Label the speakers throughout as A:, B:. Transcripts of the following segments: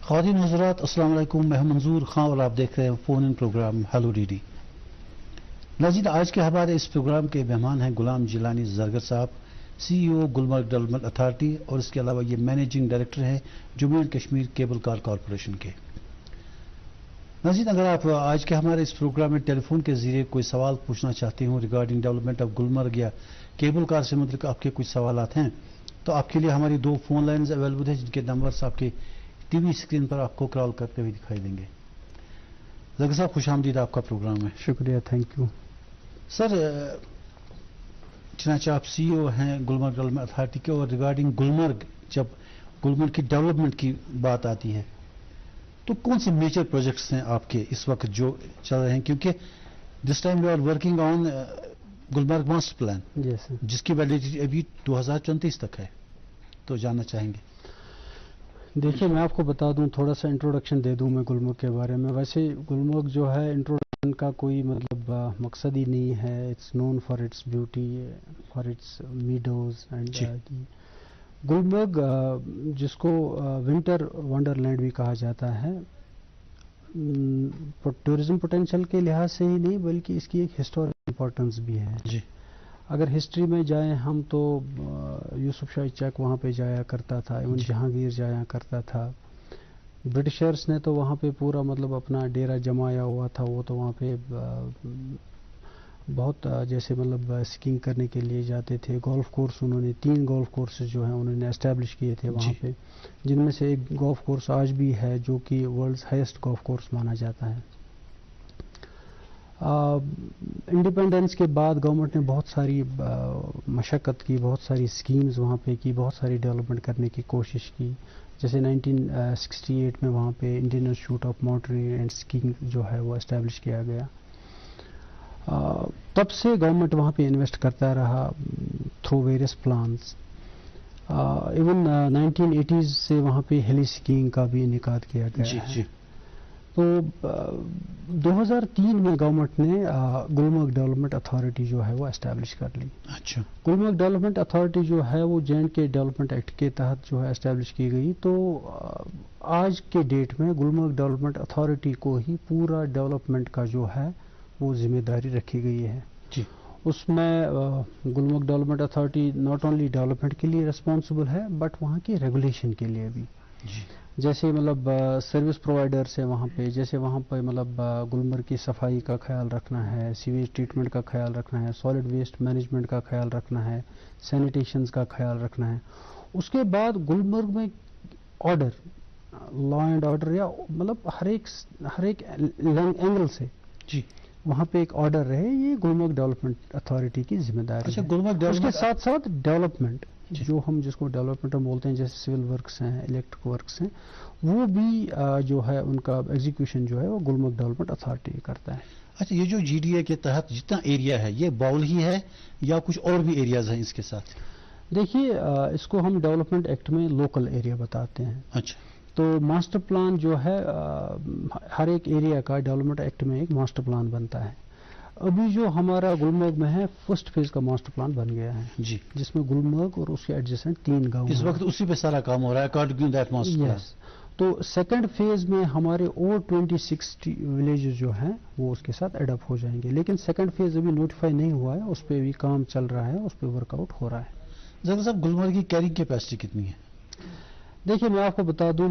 A: خواتین حضرات السلام علیکم، میں ہوں منظور خان اور آپ دیکھ رہے ہیں فون ان پروگرام ہیلو ڈی ڈی۔ ناظرین، آج کے ہمارے اس پروگرام کے مہمان ہیں غلام جیلانی زرگر صاحب، سی ای او گلمرگ ڈیولپمنٹ اتھارٹی، اور اس کے علاوہ یہ مینیجنگ ڈائریکٹر ہیں Jammu and Kashmir cable car corporation کے۔ ناظرین، اگر آپ آج کے ہمارے اس پروگرام میں ٹیلی فون کے ذریعے کوئی سوال پوچھنا چاہتے ہوں ریگارڈنگ ڈیولپمنٹ آف گلمرگ یا کیبل کار سے متعلق آپ کے کچھ سوالات ہیں تو آپ کے لیے ہماری 2 فون لائنز اویلیبل ہیں جن کے نمبرز آپ کے ٹی وی اسکرین پر آپ کو کال کرتے ہوئے دکھائی دیں گے۔ زرگر صاحب، خوش آمدید آپ کا پروگرام ہے۔
B: شکریہ، تھینک یو
A: سر، چنانچہ آپ سی او ہیں گلمرگ ڈیولپمنٹ اتھارٹی کے، اور ریگارڈنگ گلمرگ، جب گلمرگ کی ڈیولپمنٹ کی بات آتی ہے تو کون سے میجر پروجیکٹس ہیں آپ کے اس وقت جو چل رہے ہیں؟ کیونکہ this time we are working on Gulmarg master plan, جس کی ویلیڈیٹی ابھی 2034 تک ہے، تو جاننا چاہیں گے۔
B: دیکھیے، میں آپ کو بتا دوں، تھوڑا سا انٹروڈکشن دے دوں میں گلمرگ کے بارے میں۔ ویسے گلمرگ جو ہے انٹروڈکشن کا کوئی مقصد ہی نہیں ہے۔ It's known for its beauty, for its meadows and Gulmarg, جس کو ونٹر ونڈر لینڈ بھی کہا جاتا ہے، ٹورزم پوٹینشیل کے لحاظ سے ہی نہیں بلکہ اس کی ایک ہسٹورک امپورٹنس بھی ہے۔
A: جی،
B: اگر ہسٹری میں جائیں ہم تو یوسف شاہ چک وہاں پہ جایا کرتا تھا، ایون جہانگیر جایا کرتا تھا۔ برٹشرز نے تو وہاں پہ پورا اپنا ڈیرا جمایا ہوا تھا۔ وہ تو وہاں پہ بہت جیسے سکینگ کرنے کے لیے جاتے تھے۔ گولف کورس انہوں نے 3 گولف کورسز جو ہیں انہوں نے اسٹیبلش کیے تھے وہاں پہ، جن میں سے ایک گولف کورس آج بھی ہے جو کہ ورلڈز ہائیسٹ گولف کورس مانا جاتا ہے۔ انڈیپینڈنس کے بعد گورنمنٹ نے بہت ساری مشقت کی، بہت ساری اسکیمز وہاں پہ کی، بہت ساری ڈیولپمنٹ کرنے کی کوشش کی۔ جیسے 1968 میں وہاں پہ Indian Institute of Mountaineering and Skiing جو ہے وہ اسٹیبلش کیا گیا۔ تب سے گورنمنٹ وہاں پہ انویسٹ کرتا رہا through various plans. Even 1980s سے وہاں پہ ہیلی اسکیئنگ کا بھی انعقاد کیا گیا ہے۔ تو 2003 میں گورنمنٹ نے گلمرگ ڈیولپمنٹ اتھارٹی جو ہے وہ اسٹیبلش کر لی۔
A: اچھا،
B: گلمرگ ڈیولپمنٹ اتھارٹی جو ہے وہ جے کے ڈیولپمنٹ ایکٹ کے تحت جو ہے اسٹیبلش کی گئی۔ تو آج کے ڈیٹ میں گلمرگ ڈیولپمنٹ اتھارٹی کو ہی پورا ڈیولپمنٹ کا جو ہے وہ ذمہ داری رکھی گئی ہے۔
A: جی،
B: اس میں Gulmarg development authority not only development کے لیے ریسپانسبل ہے بٹ وہاں کی ریگولیشن کے لیے بھی۔
A: جی،
B: جیسے سروس پرووائڈرس ہیں وہاں پہ، جیسے وہاں پہ گلمرگ کی صفائی کا خیال رکھنا ہے، سیویج ٹریٹمنٹ کا خیال رکھنا ہے، سالڈ ویسٹ مینجمنٹ کا خیال رکھنا ہے، سینیٹیشنز کا خیال رکھنا ہے۔ اس کے بعد گلمرگ میں آرڈر، لا اینڈ آرڈر، یا ہر ایک اینگل سے
A: جی،
B: وہاں پہ ایک آرڈر رہے، یہ گلمرگ ڈیولپمنٹ اتھارٹی کی ذمہ داری ہے۔
A: گلمرگ
B: اس کے ساتھ ساتھ ڈیولپمنٹ،
A: جی،
B: جو ہم جس کو ڈیولپمنٹ بولتے ہیں، جیسے سول ورکس ہیں، الیکٹرک ورکس ہیں، وہ بھی جو ہے ان کا ایگزیکیوشن جو ہے وہ گلمرگ ڈیولپمنٹ اتھارٹی کرتا ہے۔
A: اچھا، یہ جو جی ڈی اے کے تحت جتنا ایریا ہے یہ باؤل ہی ہے یا کچھ اور بھی ایریاز ہیں اس کے ساتھ؟
B: دیکھیے، اس کو ہم ڈیولپمنٹ ایکٹ میں لوکل ایریا بتاتے ہیں۔
A: اچھا،
B: تو ماسٹر پلان جو ہے ہر ایک ایریا کا ڈیولپمنٹ ایکٹ میں ایک ماسٹر پلان بنتا ہے۔ ابھی جو ہمارا گلمرگ میں ہے، فرسٹ فیز کا ماسٹر پلان بن گیا ہے،
A: جی،
B: جس میں گلمرگ اور اس کے ایڈجسٹنٹ 3 گاؤں
A: اس وقت اسی پہ سارا کام ہو رہا ہے according to that master plan.
B: تو سیکنڈ فیز میں ہمارے اور 26 ولیجز جو ہیں وہ اس کے ساتھ ایڈ اپ ہو جائیں گے، لیکن سیکنڈ فیز ابھی نوٹیفائی نہیں ہوا ہے، اس پہ بھی کام چل رہا ہے، اس پہ ورک آؤٹ ہو رہا ہے۔
A: زرگر صاحب، گلمرگ کی کیرنگ کیپیسٹی کتنی ہے؟
B: دیکھیے، میں آپ کو بتا دوں،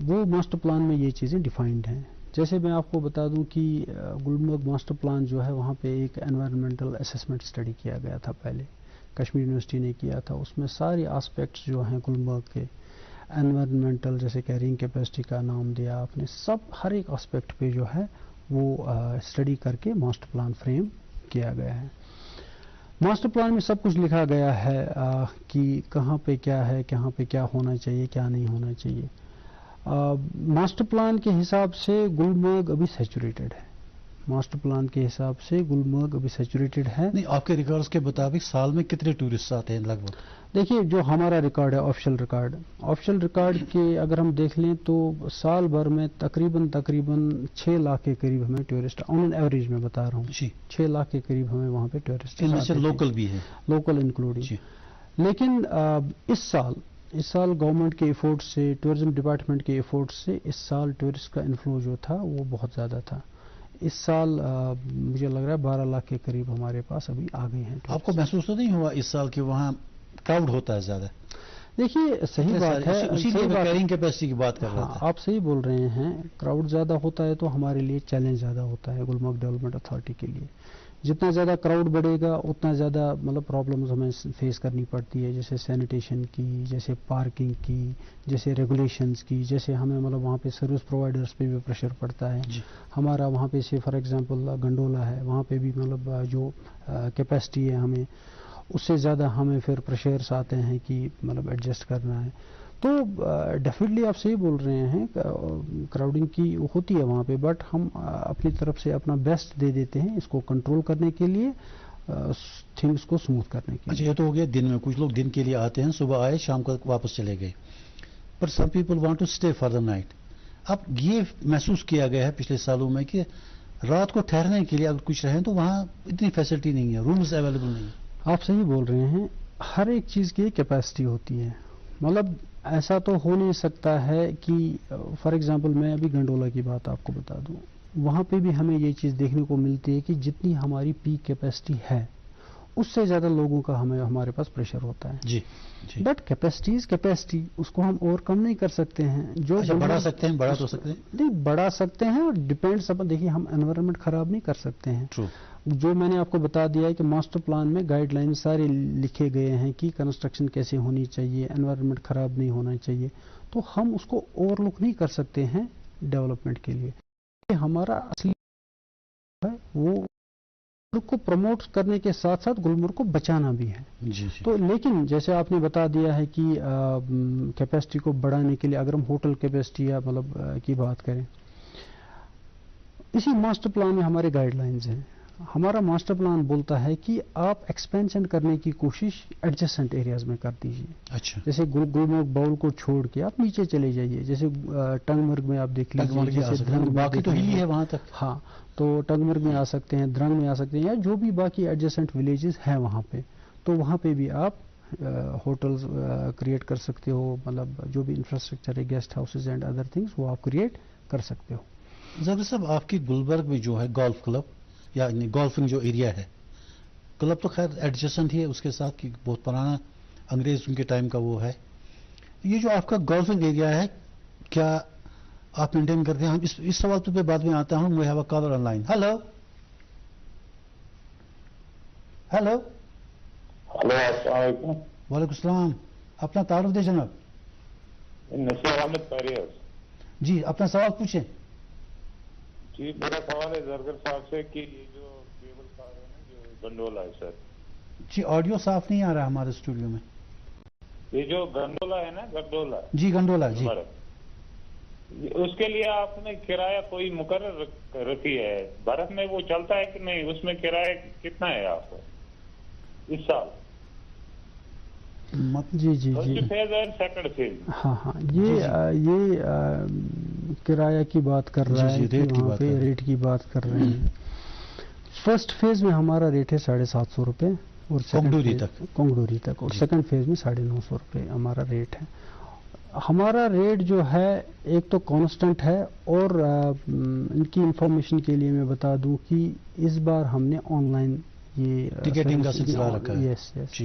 B: وہ ماسٹر پلان میں یہ چیزیں ڈیفائنڈ ہیں۔ جیسے میں آپ کو بتا دوں کہ گلمرگ ماسٹر پلان جو ہے وہاں پہ ایک انوائرمنٹل اسیسمنٹ اسٹڈی کیا گیا تھا پہلے، کشمیر یونیورسٹی نے کیا تھا۔ اس میں سارے آسپیکٹس جو ہیں گلمرگ کے انوائرمنٹل، جیسے کیرنگ کیپیسٹی کا نام دیا آپ نے، ہر ایک آسپیکٹ پہ جو ہے وہ اسٹڈی کر کے ماسٹر پلان فریم کیا گیا ہے۔ ماسٹر پلان میں سب کچھ لکھا گیا ہے کہ کہاں پہ کیا ہے، کہاں پہ کیا ہونا چاہیے، کیا نہیں ہونا چاہیے۔ ماسٹر پلان کے حساب سے گلمرگ ابھی سیچوریٹڈ ہے۔ ماسٹر پلان کے حساب سے گلمرگ ابھی سیچوریٹڈ ہے۔
A: نہیں، آپ کے ریکارڈز کے مطابق سال میں کتنے ٹورسٹ آتے ہیں لگ بھگ؟
B: دیکھیے، جو ہمارا ریکارڈ ہے آفیشیل ریکارڈ کے اگر ہم دیکھ لیں تو سال بھر میں تقریباً 6 لاکھ کے قریب ہمیں ٹورسٹ، آن ایوریج میں بتا رہا ہوں، 6 لاکھ کے قریب ہمیں وہاں پہ ٹورسٹ،
A: ان میں سے لوکل بھی ہے،
B: لوکل انکلوڈنگ۔ لیکن اس سال اس سال گورنمنٹ کے ایفورٹ سے، ٹورزم ڈپارٹمنٹ کے ایفورٹ سے اس سال ٹورسٹ کا انفلو جو تھا وہ بہت زیادہ تھا. اس سال مجھے لگ رہا ہے 12 لاکھ کے قریب ہمارے پاس ابھی آ گئے ہیں.
A: آپ کو محسوس تو نہیں ہوا اس سال کہ وہاں کراؤڈ ہوتا ہے زیادہ؟
B: دیکھیے صحیح بات ہے،
A: اسی لیے میں کیرنگ کیپیسٹی کی بات کر رہا تھا.
B: آپ صحیح بول رہے ہیں. کراؤڈ زیادہ ہوتا ہے تو ہمارے لیے چیلنج زیادہ ہوتا ہے گلمرگ ڈیولپمنٹ اتھارٹی کے لیے. جتنا زیادہ کراؤڈ بڑھے گا اتنا زیادہ مطلب پرابلمز ہمیں فیس کرنی پڑتی ہے، جیسے سینیٹیشن کی، جیسے پارکنگ کی، جیسے ریگولیشنز کی، جیسے ہمیں مطلب وہاں پہ سروس پرووائڈرز پہ بھی پریشر پڑتا ہے. ہمارا وہاں پہ سے فار ایگزامپل گنڈولا ہے، وہاں پہ بھی مطلب جو کیپیسٹی ہے ہمیں اس سے زیادہ ہمیں پھر پریشرس آتے ہیں کہ مطلب ایڈجسٹ کرنا ہے. تو ڈیفینیٹلی آپ صحیح بول رہے ہیں، کراؤڈنگ کی ہوتی ہے وہاں پہ، بٹ ہم اپنی طرف سے اپنا بیسٹ دے دیتے ہیں اس کو کنٹرول کرنے کے لیے، تھنگس کو سموتھ کرنے کے لیے.
A: اچھا، یہ تو ہو گیا دن میں. کچھ لوگ دن کے لیے آتے ہیں، صبح آئے شام کو واپس چلے گئے. But some people want to stay for the night. اب یہ محسوس کیا گیا ہے پچھلے سالوں میں کہ رات کو ٹھہرنے کے لیے اگر کچھ رہیں تو وہاں اتنی فیسلٹی نہیں ہے، رومز اویلیبل نہیں ہیں.
B: آپ صحیح بول رہے ہیں. ہر ایک چیز کی کیپیسٹی ہوتی ہے. مطلب ایسا تو ہو نہیں سکتا ہے کہ فار ایگزامپل میں ابھی گنڈولا کی بات آپ کو بتا دوں، وہاں پہ بھی ہمیں یہ چیز دیکھنے کو ملتی ہے کہ جتنی ہماری پیک کیپیسٹی ہے اس سے زیادہ لوگوں کا ہمارے پاس پریشر ہوتا ہے.
A: جی.
B: بٹ کیپیسٹی از کیپیسٹی، اس کو ہم اوور کم نہیں کر سکتے ہیں. جو
A: بڑھا سکتے ہیں، بڑھا تو سکتے ہیں،
B: نہیں بڑھا سکتے ہیں، اور ڈپینڈس اپن. دیکھیے ہم انوائرمنٹ خراب نہیں کر سکتے ہیں.
A: ٹرو.
B: جو میں نے آپ کو بتا دیا ہے کہ ماسٹر پلان میں گائیڈ لائن سارے لکھے گئے ہیں کہ کنسٹرکشن کیسے ہونی چاہیے، انوائرمنٹ خراب نہیں ہونا چاہیے. تو ہم اس کو اوور لک نہیں کر سکتے ہیں ڈیولپمنٹ کے لیے. ہمارا اصلی ہے وہ گلمرگ کو پروموٹ کرنے کے ساتھ ساتھ گلمرگ کو بچانا بھی ہے.
A: جی.
B: تو لیکن جیسے آپ نے بتا دیا ہے کہ کیپیسٹی کو بڑھانے کے لیے اگر ہم ہوٹل کیپیسٹی یا مطلب کی بات کریں، اسی ماسٹر پلان میں ہمارے گائیڈ لائنز ہیں. ہمارا ماسٹر پلان بولتا ہے کہ آپ ایکسپینشن کرنے کی کوشش ایڈجسٹنٹ ایریاز میں کر دیجیے.
A: اچھا.
B: جیسے گلمرگ باؤل کو چھوڑ کے آپ نیچے چلے جائیے، جیسے ٹنگ مرگ میں آپ دیکھ لیجیے،
A: باقی تو ہی ہے وہاں تک.
B: ہاں، تو ٹنگ مرگ میں آ سکتے ہیں، درنگ میں آ سکتے ہیں، یا جو بھی باقی ایڈجسٹنٹ ولیجز ہیں وہاں پہ، تو وہاں پہ بھی آپ ہوٹلز کریٹ کر سکتے ہو. مطلب جو بھی انفراسٹرکچر ہے، guest houses and other things, وہ آپ کریٹ کر سکتے ہو.
A: زاگر صاحب، آپ کی گلبرگ میں جو ہے گولف کلب یا گولفنگ جو ایریا ہے، کلب تو خیر ایڈجسٹنٹ ہی ہے اس کے ساتھ کہ بہت پرانا انگریز ان کے ٹائم کا وہ ہے. یہ جو آپ کا گولفنگ ایریا ہے، کیا آپ مینٹین کرتے ہیں؟ ہم اس سوال پہ بعد میں آتا ہوں. We have a caller on line. Hello hello.
C: Hello, السلام علیکم.
A: وعلیکم السلام. اپنا تعارف دے جناب.
C: نصیر احمد پیریز.
A: جی، اپنا سوال پوچھیں.
C: جی، میرا سوال ہے زرگر صاحب سے کہ یہ جو کیبل کار ہے نا جو گنڈولا ہے سر.
A: جی، آڈیو صاف نہیں آ رہا ہمارے اسٹوڈیو میں.
C: یہ جو گنڈولا ہے نا، گنڈولا.
A: جی، گنڈولا. جی،
C: اس کے لیے آپ نے کرایہ کوئی مقرر رکھی ہے؟ برف میں وہ چلتا ہے کہ نہیں؟ اس میں کرایہ کتنا ہے آپ کو اس سال؟
B: جی جی جی.
C: فیز اور سیکنڈ فیز.
B: ہاں، یہ کرایہ کی بات کر رہا ہے، وہاں پہ ریٹ کی بات کر رہے ہیں. فرسٹ فیز میں ہمارا ریٹ ہے 750 روپے، اور کنگڈوری تک، اور سیکنڈ فیز میں 950 روپے ہمارا ریٹ ہے. ہمارا ریٹ جو ہے ایک تو کانسٹنٹ ہے، اور ان کی انفارمیشن کے لیے میں بتا دوں کہ اس بار ہم نے آن لائن یہ
A: ٹکٹنگ کا سلسلہ رکھا ہے.
B: یس.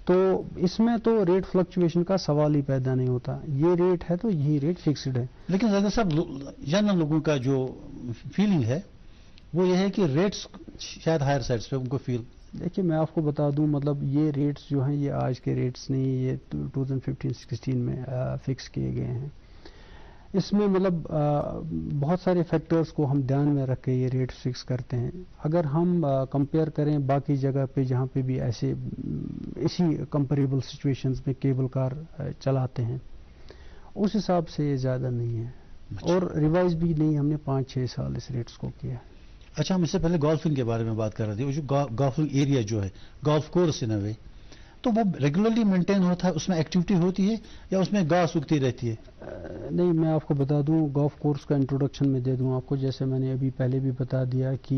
B: تو اس میں تو ریٹ فلکچویشن کا سوال ہی پیدا نہیں ہوتا. یہ ریٹ ہے تو یہی ریٹ فکسڈ ہے.
A: لیکن زیادہ صاحب جنرل لوگوں کا جو فیلنگ ہے وہ یہ ہے کہ ریٹس شاید ہائر سائڈس پہ ان کو فیل.
B: دیکھیے میں آپ کو بتا دوں، مطلب یہ ریٹس جو ہیں یہ آج کے ریٹس نہیں، یہ 2015-16 میں فکس کیے گئے ہیں. اس میں مطلب بہت سارے فیکٹرز کو ہم دھیان میں رکھ کے یہ ریٹ فکس کرتے ہیں. اگر ہم کمپیئر کریں باقی جگہ پہ جہاں پہ بھی ایسے اسی کمپیریبل سچویشنز میں کیبل کار چلاتے ہیں، اس حساب سے یہ زیادہ نہیں ہے، اور ریوائز بھی نہیں ہم نے 5-6 سال اس ریٹس کو کیا.
A: اچھا، ہم اس سے پہلے گولفنگ کے بارے میں بات کر رہے تھے. وہ جو گولفنگ ایریا جو ہے، گولف کورس ان اے وے، تو وہ ریگولرلی مینٹین ہوتا ہے؟ اس میں ایکٹیویٹی ہوتی ہے یا اس میں گھاس اگتی رہتی ہے؟
B: نہیں، میں آپ کو بتا دوں، گولف کورس کا انٹروڈکشن میں دے دوں آپ کو. جیسے میں نے ابھی پہلے بھی بتا دیا کہ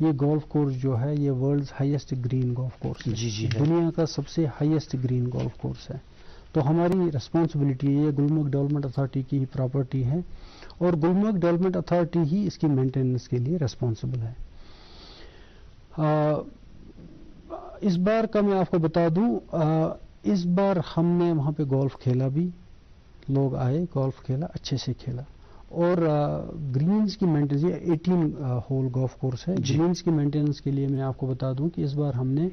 B: یہ گولف کورس جو ہے یہ world's highest green golf course ہے.
A: جی.
B: دنیا کا سب سے ہائیسٹ گرین گولف کورس ہے. تو تو ہماری رسپانسبلٹی یہ گلمرگ ڈیولپمنٹ اتھارٹی کی ہی پراپرٹی ہے اور گلمرگ ڈیولپمنٹ اتھارٹی ہی اس کی مینٹیننس کے لیے ریسپانسبل ہے. اس بار کا میں آپ کو بتا دوں، اس بار ہم نے وہاں پہ گولف کھیلا بھی، لوگ آئے گولف کھیلا، اچھے سے کھیلا. اور گرینز کی مینٹیننس، یہ 18 ہول گولف کورس ہے. گرینز کی مینٹیننس کے لیے میں آپ کو بتا دوں کہ اس بار ہم نے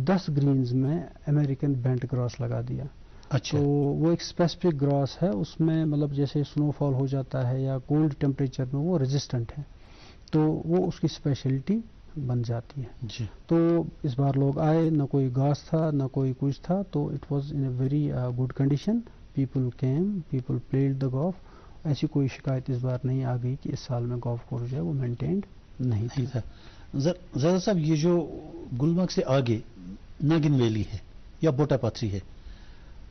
B: 10 گرینز میں امریکن بینٹ گراس لگا دیا.
A: اچھا.
B: تو وہ ایک اسپیسیفک گراس ہے، اس میں مطلب جیسے سنو فال ہو جاتا ہے یا کولڈ ٹیمپریچر میں وہ ریزسٹنٹ ہے، تو وہ اس کی اسپیشلٹی بن جاتی ہے.
A: جی.
B: تو اس بار لوگ آئے، نہ کوئی گھاس تھا نہ کوئی کچھ تھا، تو it was in a very good condition. People came, people played the golf. ایسی کوئی شکایت اس بار نہیں آ گئی کہ اس سال میں گولف کورس جو ہے وہ مینٹینڈ نہیں تھا.
A: زیادہ صاحب، یہ جو گلمرگ سے آگے ناگن ویلی ہے یا بوٹا پتھری ہے،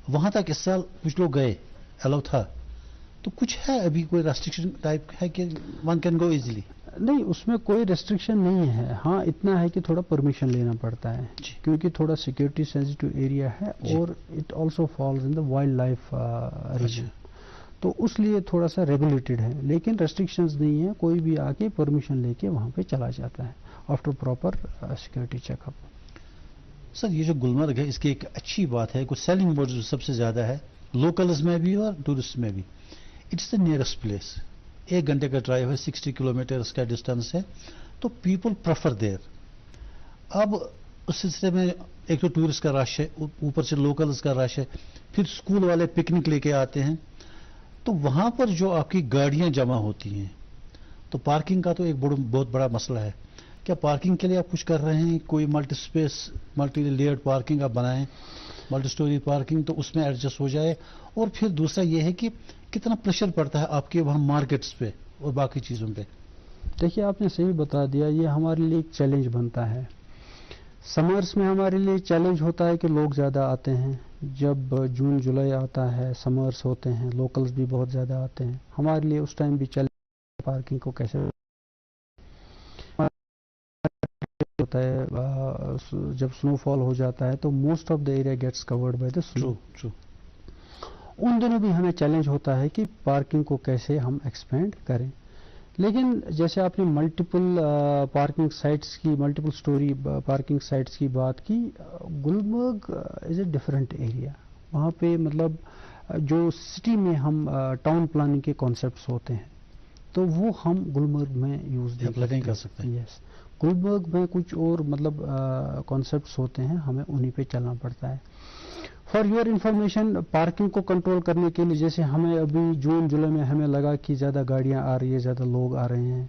A: وہاں تک اس سال کچھ لوگ گئے، الاؤ تھا، تو کچھ ہے ابھی کوئی ریسٹرکشن ٹائپ ہے کہ ون کین گو ایزیلی؟
B: نہیں، اس میں کوئی ریسٹرکشن نہیں ہے. ہاں اتنا ہے کہ تھوڑا پرمیشن لینا پڑتا ہے کیونکہ تھوڑا سیکورٹی سینسیٹیو ایریا ہے اور it also falls in the wild life region, تو اس لیے تھوڑا سا ریگولیٹڈ ہے. لیکن ریسٹرکشنز نہیں ہے، کوئی بھی آ کے پرمیشن لے کے وہاں پہ چلا جاتا ہے after proper security check up.
A: Sir, یہ جو گلمرگ ہے اس کی ایک اچھی بات ہے، کچھ سیلنگ پوائنٹ جو سب سے زیادہ ہے لوکلز میں بھی اور ٹورسٹ میں بھی، اٹس دا نیئرسٹ پلیس. 1 گھنٹے کا ڈرائیو ہے، 60 کلومیٹر اس کا ڈسٹینس ہے، تو پیپل پریفر دیر. اب اس سلسلے میں ایک تو ٹورسٹ کا رش ہے، اوپر سے لوکلز کا رش ہے، پھر اسکول والے پکنک لے کے آتے ہیں، تو وہاں پر جو آپ کی گاڑیاں جمع ہوتی ہیں تو پارکنگ کا تو ایک بہت بڑا مسئلہ ہے. کیا پارکنگ کے لیے آپ کچھ کر رہے ہیں؟ کوئی multi space, multi Laird parking آپ بنائیں، ملٹی سٹوری پارکنگ، تو اس میں ایڈجسٹ ہو جائے. اور پھر دوسرا یہ ہے کہ کتنا پریشر پڑتا ہے آپ کے وہاں مارکیٹس پہ اور باقی چیزوں پہ؟
B: دیکھیے، آپ نے صحیح بتا دیا، یہ ہمارے لیے ایک چیلنج بنتا ہے. سمرس میں ہمارے لیے چیلنج ہوتا ہے کہ لوگ زیادہ آتے ہیں. جب جون جولائی آتا ہے، سمرس ہوتے ہیں، لوکلز بھی بہت زیادہ آتے ہیں. ہمارے لیے اس ٹائم بھی چیلنج پارکنگ کو کیسے ہوتا ہے. جب سنو فال ہو جاتا ہے تو most of the area gets covered by the snow. ان دنوں بھی ہمیں چیلنج ہوتا ہے کہ پارکنگ کو کیسے ہم ایکسپینڈ کریں. لیکن جیسے آپ نے ملٹیپل پارکنگ سائٹس کی، ملٹیپل سٹوری پارکنگ سائٹس کی بات کی، گلمرگ از اے ڈفرینٹ ایریا. وہاں پہ مطلب جو سٹی میں ہم ٹاؤن پلاننگ کے کانسیپٹس ہوتے ہیں تو وہ ہم گلمرگ میں یوز
A: نہیں کر سکتے.
B: یس، گلمرگ میں کچھ اور مطلب کانسیپٹس ہوتے ہیں، ہمیں انہی پہ چلنا پڑتا ہے. فار یور انفارمیشن، پارکنگ کو کنٹرول کرنے کے لیے جیسے ہمیں ابھی جون جولائی میں ہمیں لگا کہ زیادہ گاڑیاں آ رہی ہے، زیادہ لوگ آ رہے ہیں،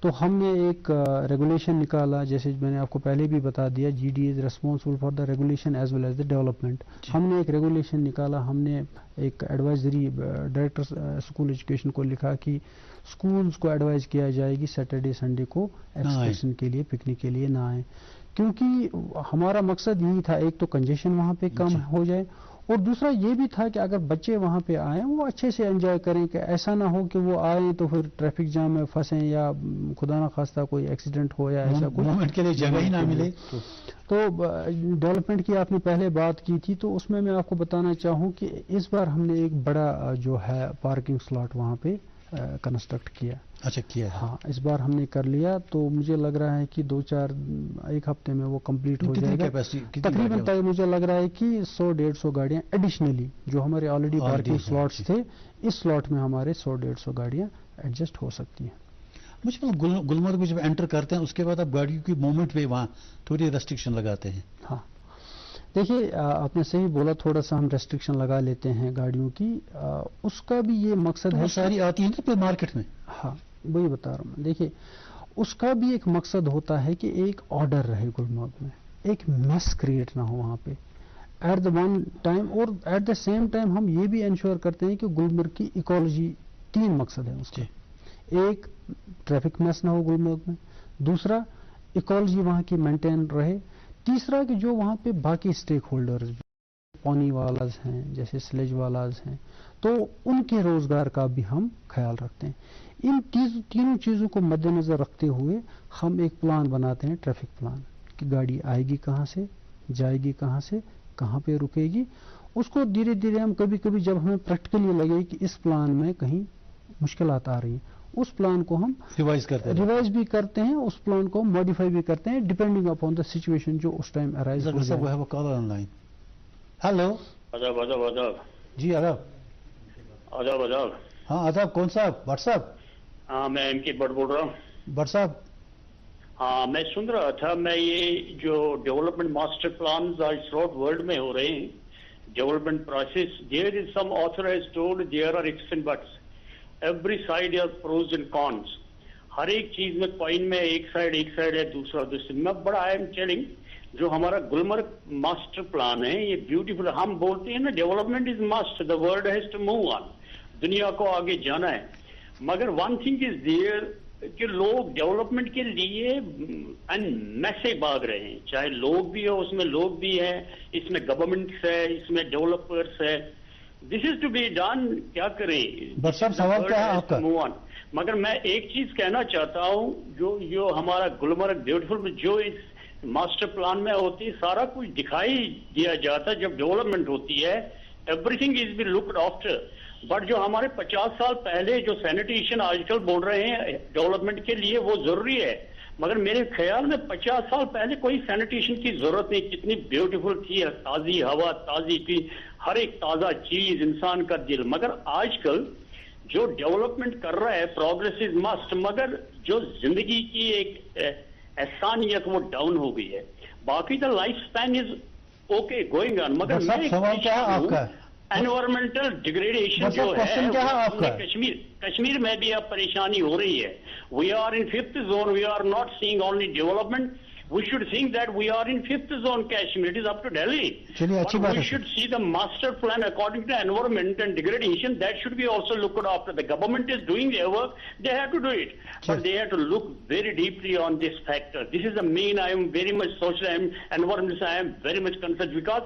B: تو ہم نے ایک ریگولیشن نکالا. جیسے میں نے آپ کو پہلے بھی بتا دیا، G D is responsible for the regulation as well as the development. ہم نے ایک ریگولیشن نکالا، ہم نے ایک ایڈوائزری ڈائریکٹر اسکول ایجوکیشن کو لکھا کہ اسکولز کو ایڈوائز کیا جائے گی سیٹرڈے سنڈے کو ایکسکرشن کے لیے، پکنک کے لیے نہ آئیں. کیونکہ ہمارا مقصد یہی تھا، ایک تو کنجیشن وہاں پہ کم ہو جائے، اور دوسرا یہ بھی تھا کہ اگر بچے وہاں پہ آئیں وہ اچھے سے انجوائے کریں، کہ ایسا نہ ہو کہ وہ آئیں تو پھر ٹریفک جام میں پھنسیں یا خدا نخواستہ کوئی ایکسیڈنٹ ہو یا ایسا کچھ،
A: مومنٹ کے لیے جگہ ہی نہ ملے.
B: تو ڈیولپمنٹ کی آپ نے پہلے بات کی تھی، تو اس میں میں آپ کو بتانا چاہوں کہ اس بار ہم نے ایک بڑا جو ہے پارکنگ سلاٹ وہاں پہ کنسٹرکٹ کیا.
A: اچھا، کیا ہے؟
B: ہاں، اس بار ہم نے کر لیا، تو مجھے لگ رہا ہے کہ 1 ہفتے میں وہ کمپلیٹ ہو جائے گا. تقریباً مجھے لگ رہا ہے کہ 100-150 گاڑیاں ایڈیشنلی جو ہمارے آلریڈی پارکنگ سلاٹس تھے، اس سلاٹ میں ہمارے 100-150 گاڑیاں ایڈجسٹ ہو سکتی ہیں.
A: مجھے گلمرگ میں جب انٹر کرتے ہیں اس کے بعد آپ گاڑیوں کی موومنٹ پہ وہاں تھوڑی ریسٹرکشن لگاتے ہیں.
B: ہاں، دیکھیے، آپ نے صحیح بولا، تھوڑا سا ہم ریسٹرکشن لگا لیتے ہیں گاڑیوں کی. اس کا بھی یہ مقصد ہے،
A: ساری آتی ہیں نا مارکیٹ میں.
B: ہاں، وہی بتا رہا ہوں میں. دیکھیے، اس کا بھی ایک مقصد ہوتا ہے کہ ایک آرڈر رہے گلمرگ میں، ایک میس کریٹ نہ ہو وہاں پہ ایٹ دا ون ٹائم. اور ایٹ دا سیم ٹائم ہم یہ بھی انشور کرتے ہیں کہ گلمرگ کی ایکالوجی، 3 مقصد ہیں اس کے. ایک، ٹریفک میس نہ ہو گلمرگ میں. دوسرا، ایکالوجی وہاں کی مینٹین رہے. تیسرا، کہ جو وہاں پہ باقی اسٹیک ہولڈرز، پانی والاز ہیں، جیسے سلیج والاز ہیں، تو ان کے روزگار کا بھی ہم خیال رکھتے ہیں. ان تینوں چیزوں کو مد نظر رکھتے ہوئے ہم ایک پلان بناتے ہیں، ٹریفک پلان، کہ گاڑی آئے گی کہاں سے، جائے گی کہاں سے، کہاں پہ رکے گی. اس کو دھیرے دھیرے ہم کبھی کبھی جب ہمیں پریکٹیکلی لگے کہ اس پلان میں کہیں مشکلات آ رہی ہیں اس پلان کو ہم ریوائز بھی کرتے ہیں, اس پلان کو ماڈیفائی بھی کرتے ہیں ڈیپینڈنگ اپون دا سچویشن جو اس ٹائم ارائز ہو جائے.
A: ہیلو.
D: آداب آداب آداب.
A: جی آداب.
D: آداب آداب.
A: ہاں آداب. کون صاحب؟ بٹ صاحب.
D: ہاں میں ایم کے بٹ بول رہا ہوں.
A: بٹ صاحب.
D: ہاں میں سن رہا تھا, میں یہ جو ڈیولپمنٹ ماسٹر پلانز آج تھرو ورلڈ میں ہو رہے ہیں, development process, there is some author has told there are its and buts, every side are pros and cons. ہر ایک چیز میں کوائن میں ایک سائڈ ہے, دوسرا. میں بڑا آئی ایم ٹیلنگ جو ہمارا گلمرگ ماسٹر پلان ہے یہ بیوٹیفل. ہم بولتے ہیں نا development is must, the world has to move on, دنیا کو آگے جانا ہے. مگر ون تھنگ از دیئر کہ لوگ ڈیولپمنٹ کے لیے ان میسے بھاگ رہے ہیں, چاہے لوگ بھی ہو, اس میں لوگ بھی ہیں, اس میں گورنمنٹس ہے, اس میں ڈیولپرس ہے. دس از ٹو بی ڈن. کیا کریں؟
A: سوال کیا ہے آپ کا؟
D: Move on. مگر میں ایک چیز کہنا چاہتا ہوں, جو ہمارا گلمرگ بیوٹیفل جو اس ماسٹر پلان میں ہوتی ہے, سارا کچھ دکھائی دیا جاتا ہے. جب ڈیولپمنٹ ہوتی ہے everything is be looked after. But جو ہمارے 50 سال پہلے جو سینیٹیشن آج کل بول رہے ہیں ڈیولپمنٹ کے لیے وہ ضروری ہے, مگر میرے خیال میں 50 سال پہلے کوئی سینیٹیشن کی ضرورت نہیں. کتنی بیوٹیفل تھی, تازی ہوا, تازی تھی, ہر ایک تازہ چیز, انسان کا دل. مگر آج کل جو ڈیولپمنٹ کر رہا ہے پروگریس از مسٹ, مگر جو زندگی کی ایک احسانیت وہ ڈاؤن ہو گئی ہے. باقی the life span is okay going on. مگر انوائرمنٹل ڈیگریڈیشن جو ہے کشمیر میں بھی اب پریشانی ہو رہی ہے. We are in 5th zone, we are not seeing only development, we should think that we are in 5th zone Kashmir. It is up to Delhi. But we should see the master plan according to environment and degradation. That should be also looked after. The government is doing their work. They have to do it. But they have to look very deeply on this factor. This is the main. I am very much social. I am environmentalist. I am very much concerned because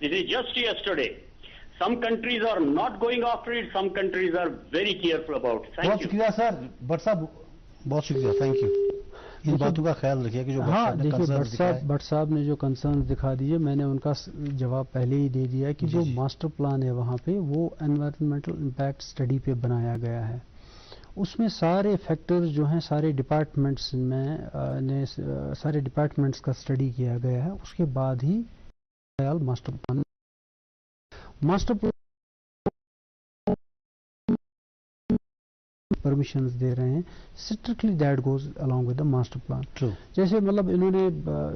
D: This is just yesterday. Some countries are not going after it. Some countries are very careful about it. Thank you.
A: بہت شکریہ سر. But صاحب بہت شکریہ, thank you. ان باتوں کا خیال رکھیے کہ جو
B: بٹ صاحب نے جو کنسرنز دکھا دیے, میں نے ان کا جواب پہلے ہی دے دیا کہ جو ماسٹر پلان ہے وہاں پہ وہ انوائرمنٹل امپیکٹ اسٹڈی پہ بنایا گیا ہے. اس میں سارے فیکٹرز جو ہیں سارے ڈپارٹمنٹس سارے ڈپارٹمنٹس کا اسٹڈی کیا گیا ہے. اس کے بعد ہی خیال ماسٹر پلان پرمیشنز دے رہے ہیں. Strictly that goes along with the master plan. جیسے مطلب انہوں نے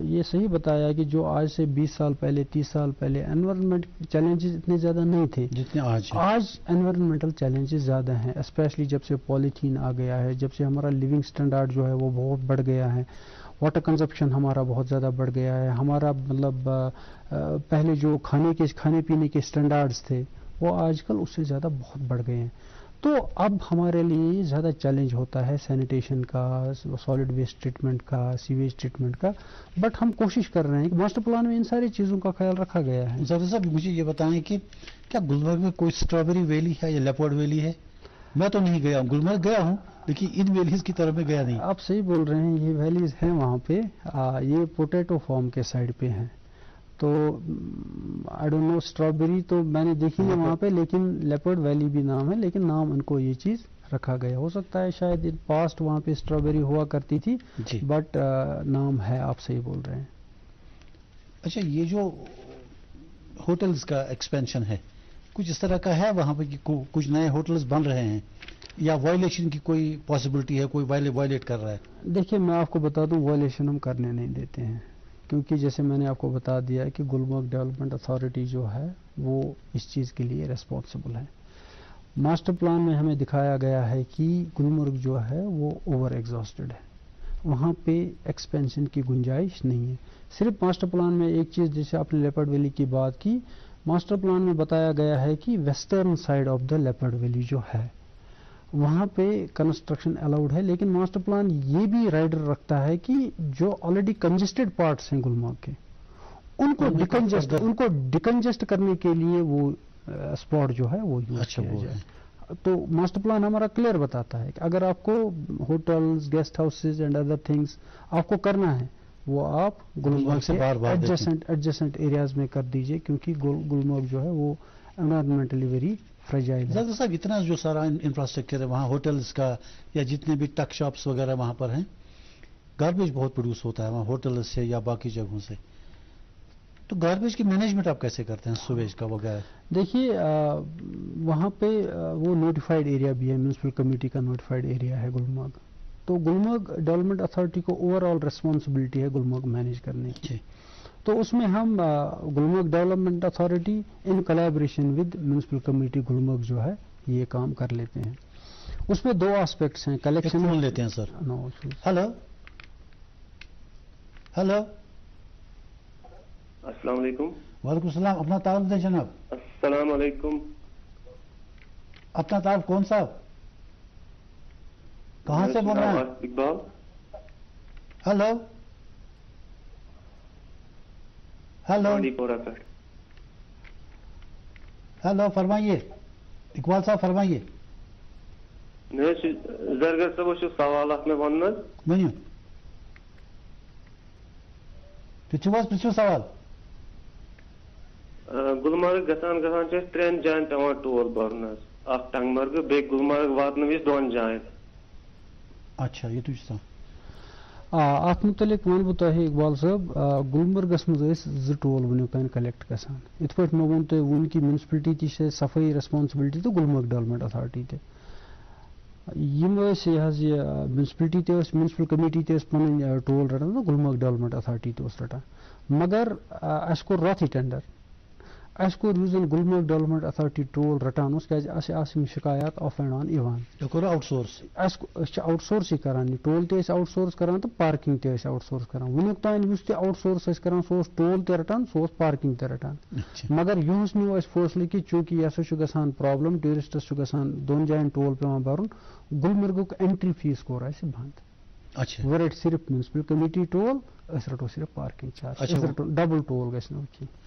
B: یہ صحیح بتایا کہ جو آج سے 20 سال پہلے 30 سال پہلے انوائرمنٹ چیلنجز اتنے زیادہ نہیں تھے
A: جتنے
B: آج انوائرمنٹل چیلنجز زیادہ ہیں, اسپیشلی جب سے پولیتھین آ گیا ہے, جب سے ہمارا لیونگ اسٹینڈرڈ جو ہے وہ بہت بڑھ گیا ہے, واٹر کنزپشن ہمارا بہت زیادہ بڑھ گیا ہے. ہمارا مطلب پہلے جو کھانے پینے کے اسٹینڈرڈز تھے وہ آج کل اس سے زیادہ بہت بڑھ گئے ہیں. تو اب ہمارے لیے زیادہ چیلنج ہوتا ہے سینیٹیشن کا, سالڈ ویسٹ ٹریٹمنٹ کا, سیویج ٹریٹمنٹ کا. بٹ ہم کوشش کر رہے ہیں کہ ماسٹر پلان میں ان ساری چیزوں کا خیال رکھا گیا ہے.
A: ظفر صاحب مجھے یہ بتائیں کہ کیا گلمرگ میں کوئی اسٹرابیری ویلی ہے یا لیپرڈ ویلی ہے؟ میں تو نہیں گیا ہوں, گلمرگ گیا ہوں لیکن ان ویلیز کی طرف میں گیا نہیں.
B: آپ صحیح بول رہے ہیں, یہ ویلیز ہیں وہاں پہ, یہ پوٹیٹو فارم کے سائڈ پہ ہیں. تو آئی ڈونٹ نو اسٹرابیری تو میں نے دیکھی ہے وہاں پہ, لیکن لیپرڈ ویلی بھی نام ہے, لیکن نام ان کو یہ چیز رکھا گیا. ہو سکتا ہے شاید ان پاسٹ وہاں پہ اسٹرابیری ہوا کرتی تھی, بٹ نام ہے, آپ صحیح بول رہے ہیں.
A: اچھا, یہ جو ہوٹلز کا ایکسپینشن ہے کچھ اس طرح کا ہے وہاں پہ کہ کچھ نئے ہوٹلز بن رہے ہیں یا وائلیشن کی کوئی پاسبلٹی ہے, کوئی وائلیٹ کر رہا ہے؟
B: دیکھیے میں آپ کو بتا دوں, وائلیشن ہم کرنے نہیں دیتے ہیں, کیونکہ جیسے میں نے آپ کو بتا دیا کہ گلمرگ ڈیولپمنٹ اتھارٹی جو ہے وہ اس چیز کے لیے ریسپانسبل ہے. ماسٹر پلان میں ہمیں دکھایا گیا ہے کہ گلمرگ جو ہے وہ اوور ایگزاسٹڈ ہے, وہاں پہ ایکسپینشن کی گنجائش نہیں ہے. صرف ماسٹر پلان میں ایک چیز, جیسے آپ نے لیپرڈ ویلی کی بات کی, ماسٹر پلان میں بتایا گیا ہے کہ western side of the leopard valley جو ہے وہاں پہ کنسٹرکشن الاؤڈ ہے, لیکن ماسٹر پلان یہ بھی رائڈر رکھتا ہے کہ جو آلریڈی کنجسٹڈ پارٹس ہیں گلمرگ کے ان کو ڈیکنجسٹ کرنے کے لیے وہ اسپاٹ جو ہے وہ یوز کیا جائے. تو ماسٹر پلان ہمارا کلیئر بتاتا ہے کہ اگر آپ کو hotels, guest houses and other things آپ کو کرنا ہے وہ آپ گلمرگ
A: سے بار بار
B: ایڈجسٹنٹ ایریاز میں کر دیجئے، کیونکہ گلمرگ جو ہے وہ انوائرمنٹلی ویری فریجائل ہے.
A: ڈاکٹر صاحب اتنا جو سارا انفراسٹرکچر ہے وہاں ہوٹلز کا یا جتنے بھی ٹک شاپس وغیرہ وہاں پر ہیں، گاربیج بہت پروڈیوس ہوتا ہے وہاں ہوٹلز سے یا باقی جگہوں سے، تو گاربیج کی مینجمنٹ آپ کیسے کرتے ہیں سویج کا وغیرہ؟
B: دیکھیے وہاں پہ وہ نوٹیفائڈ ایریا بھی ہے، میونسپل کمیٹی کا نوٹیفائڈ ایریا ہے گلمرگ. تو گلمرگ ڈیولپمنٹ اتھارٹی کو اوور آل ریسپانسبلٹی ہے گلمرگ مینیج کرنے کی. تو اس میں ہم Gulmarg development authority in collaboration with municipal committee Gulmarg جو ہے یہ کام کر لیتے ہیں. اس میں 2 آسپیکٹس ہیں، کلیکشن
A: لیتے ہیں سر. ہلو ہلو،
E: السلام علیکم.
A: وعلیکم السلام. اپنا تعارف دیں جناب.
E: السلام علیکم.
A: اپنا تعارف کون صاحب؟ کہاں سے بول رہے ہیں؟
E: اقبال.
A: ہلو ہلو ہلو، فرمائیے اقبال صاحب، فرمائیے.
E: زرگر صاحب سوال اخ میں ون
A: ونیو پرچھو سوال.
E: گلمرگ گژھان 3 جائن پیوان ٹول برن، اخ ٹنگ مرگ بیٚیہِ گلمرگ واتن وز 2 جائن.
A: اچھا، یہ تُہۍ چھُو
B: اتھ متعلق ون بہٕ تۄہہِ اقبال صٲب، گلمرگس منٛز ٲسۍ 2 ٹول وٕنیُک تام کلیکٹ گژھان. یِتھ پٲٹھۍ مےٚ ووٚن تۄہہِ وٕنۍ کہِ میونسپلٹی تہِ چھِ صفٲیی ریسپانسبلٹی تہٕ گلمرگ ڈیولپمنٹ اتھارٹی تہِ. یِم ٲسۍ یہِ حظ یہِ میونسپلٹی تہِ ٲس، میونسپل کمیٹی تہِ ٲس پنٕنۍ ٹول رٹان تہٕ گلمرگ ڈیولپمنٹ اتھارٹی تہِ اوس رٹان. مگر اَسہِ کوٚر راتھٕے ٹینڈر. اَسہِ کوٚر یُس زن گلمرگ ڈیولپمنٹ اتھارٹی ٹول رٹان اوس، کیازِ اَسہِ آسہٕ یِم شکایات آف اینڈ آن یِوان.
A: آؤٹ سورس
B: أسۍ چھِ آؤٹ سورسٕے کران، یہِ ٹول تہِ ٲسۍ آؤٹ سورس کران تہٕ پارکنگ تہِ ٲسۍ آؤٹ سورس کران. وٕنیُک تام یُس تہِ آؤٹ سورس ٲسۍ کران سُہ اوس ٹول تہِ رٹان، سُہ اوس پارکنگ تہِ رٹان. مگر یِہُس نیوٗ اَسہِ فٲصلہٕ کہِ چوٗنٛکہِ یہِ ہسا چھُ گژھان پرابلم، ٹوٗرِسٹس چھُ گژھان 2 جاین ٹول پیوان بھرُن، گلمرگُک اینٹری فیس کوٚر اَسہِ بنٛد. وۄنۍ رٹہِ صرف میونسپل کمیٹی ٹول، أسۍ رٹو صرف پارکنگ چارج. ڈبل ٹول گژھِ نہٕ کینٛہہ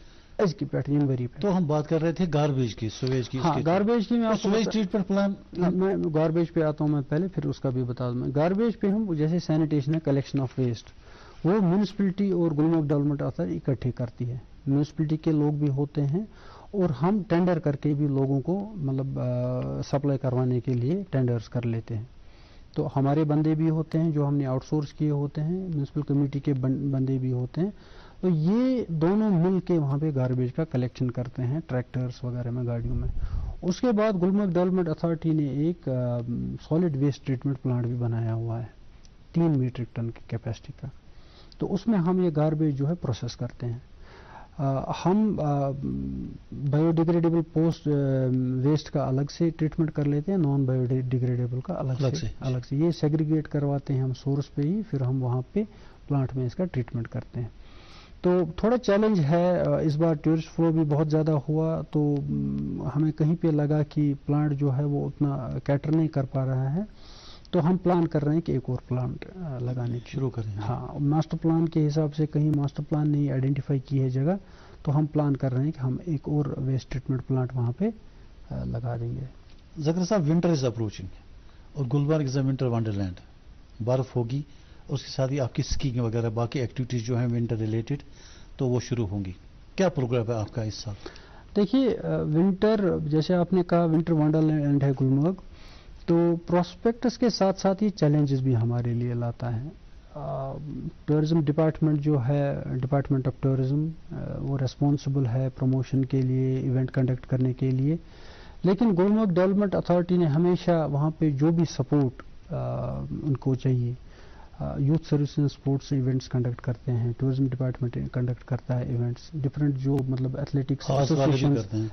B: أزکہِ پٮ۪ٹھ ییٚمہِ ؤری پٮ۪ٹھ.
A: تو ہم بات کر رہے تھے گاربیج کی، سویج کی.
B: ہاں، گاربیج کی
A: سویج ٹریٹمنٹ پلان
B: میں گاربیج پہ آتا ہوں میں پہلے، پھر اس کا بھی بتا دوں. میں گاربیج پہ ہم جیسے سینیٹیشن ہے، کلیکشن آف ویسٹ، وہ میونسپلٹی اور گلمرگ ڈیولپمنٹ اتھارٹی اکٹھے کرتی ہے. میونسپلٹی کے لوگ بھی ہوتے ہیں اور ہم ٹینڈر کر کے بھی لوگوں کو مطلب سپلائی کروانے کے لیے ٹینڈرز کر لیتے ہیں. تو ہمارے بندے بھی ہوتے ہیں جو ہم نے آؤٹ سورس کیے ہوتے ہیں، میونسپل کمیٹی کے بندے بھی ہوتے ہیں. تو یہ دونوں مل کے وہاں پہ گاربیج کا کلیکشن کرتے ہیں ٹریکٹرز وغیرہ میں، گاڑیوں میں. اس کے بعد گلمرگ ڈیولپمنٹ اتھارٹی نے ایک سالڈ ویسٹ ٹریٹمنٹ پلانٹ بھی بنایا ہوا ہے 3 میٹرک ٹن کی کیپیسٹی کا. تو اس میں ہم یہ گاربیج جو ہے پروسیس کرتے ہیں. ہم بایو ڈیگریڈیبل پوسٹ ویسٹ کا الگ سے ٹریٹمنٹ کر لیتے ہیں، نان بایو ڈیگریڈیبل کا الگ سے. یہ سیگریگیٹ کرواتے ہیں ہم سورس پہ ہی، پھر ہم وہاں پہ پلانٹ میں اس کا ٹریٹمنٹ کرتے ہیں. تو تھوڑا چیلنج ہے اس بار، ٹورسٹ فلو بھی بہت زیادہ ہوا، تو ہمیں کہیں پہ لگا کہ پلانٹ جو ہے وہ اتنا کیٹر نہیں کر پا رہا ہے. تو ہم پلان کر رہے ہیں کہ ایک اور پلانٹ لگانے کی
A: شروع کریں.
B: ہاں، ماسٹر پلان کے حساب سے کہیں ماسٹر پلان نہیں آئیڈینٹیفائی کی ہے جگہ، تو ہم پلان کر رہے ہیں کہ ہم ایک اور ویسٹ ٹریٹمنٹ پلانٹ وہاں پہ لگا دیں گے.
A: زکر صاحب، ونٹر از اپروچنگ اور گلمرگ از اے ونٹر ونڈرلینڈ. برف ہوگی، اس کے ساتھ ہی آپ کی اسکیئنگ وغیرہ باقی ایکٹیویٹیز جو ہیں ونٹر ریلیٹڈ تو وہ شروع ہوں گی. کیا پروگرام ہے آپ کا اس سال؟
B: دیکھیے، ونٹر جیسے آپ نے کہا ونٹر ونڈرلینڈ ہے گلمرگ، تو پراسپیکٹس کے ساتھ ساتھ یہ چیلنجز بھی ہمارے لیے لاتا ہے. ٹورزم ڈپارٹمنٹ جو ہے، ڈپارٹمنٹ آف ٹورزم، وہ ریسپانسبل ہے پروموشن کے لیے، ایونٹ کنڈکٹ کرنے کے لیے. لیکن گلمرگ ڈیولپمنٹ اتھارٹی نے ہمیشہ وہاں پہ جو بھی سپورٹ ان کو چاہیے، youth service and sports events conduct کرتے ہیں، ٹورزم ڈپارٹمنٹ کنڈکٹ کرتا ہے ایونٹس. ڈفرینٹ جو مطلب ایتھلیٹکس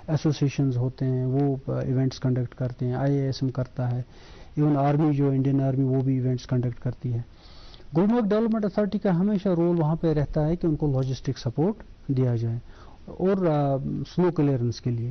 B: ایسوسیشنز ہوتے ہیں وہ ایونٹس کنڈکٹ کرتے ہیں. IASM کرتا ہے. ایون آرمی جو انڈین آرمی وہ بھی ایونٹس کنڈکٹ کرتی ہے. گلمرگ ڈیولپمنٹ اتھارٹی کا ہمیشہ رول وہاں پہ رہتا ہے کہ ان کو لاجسٹک سپورٹ دیا جائے. اور سنو کلیئرنس کے لیے،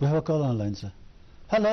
A: We have a call online, sir. Hello.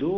F: 2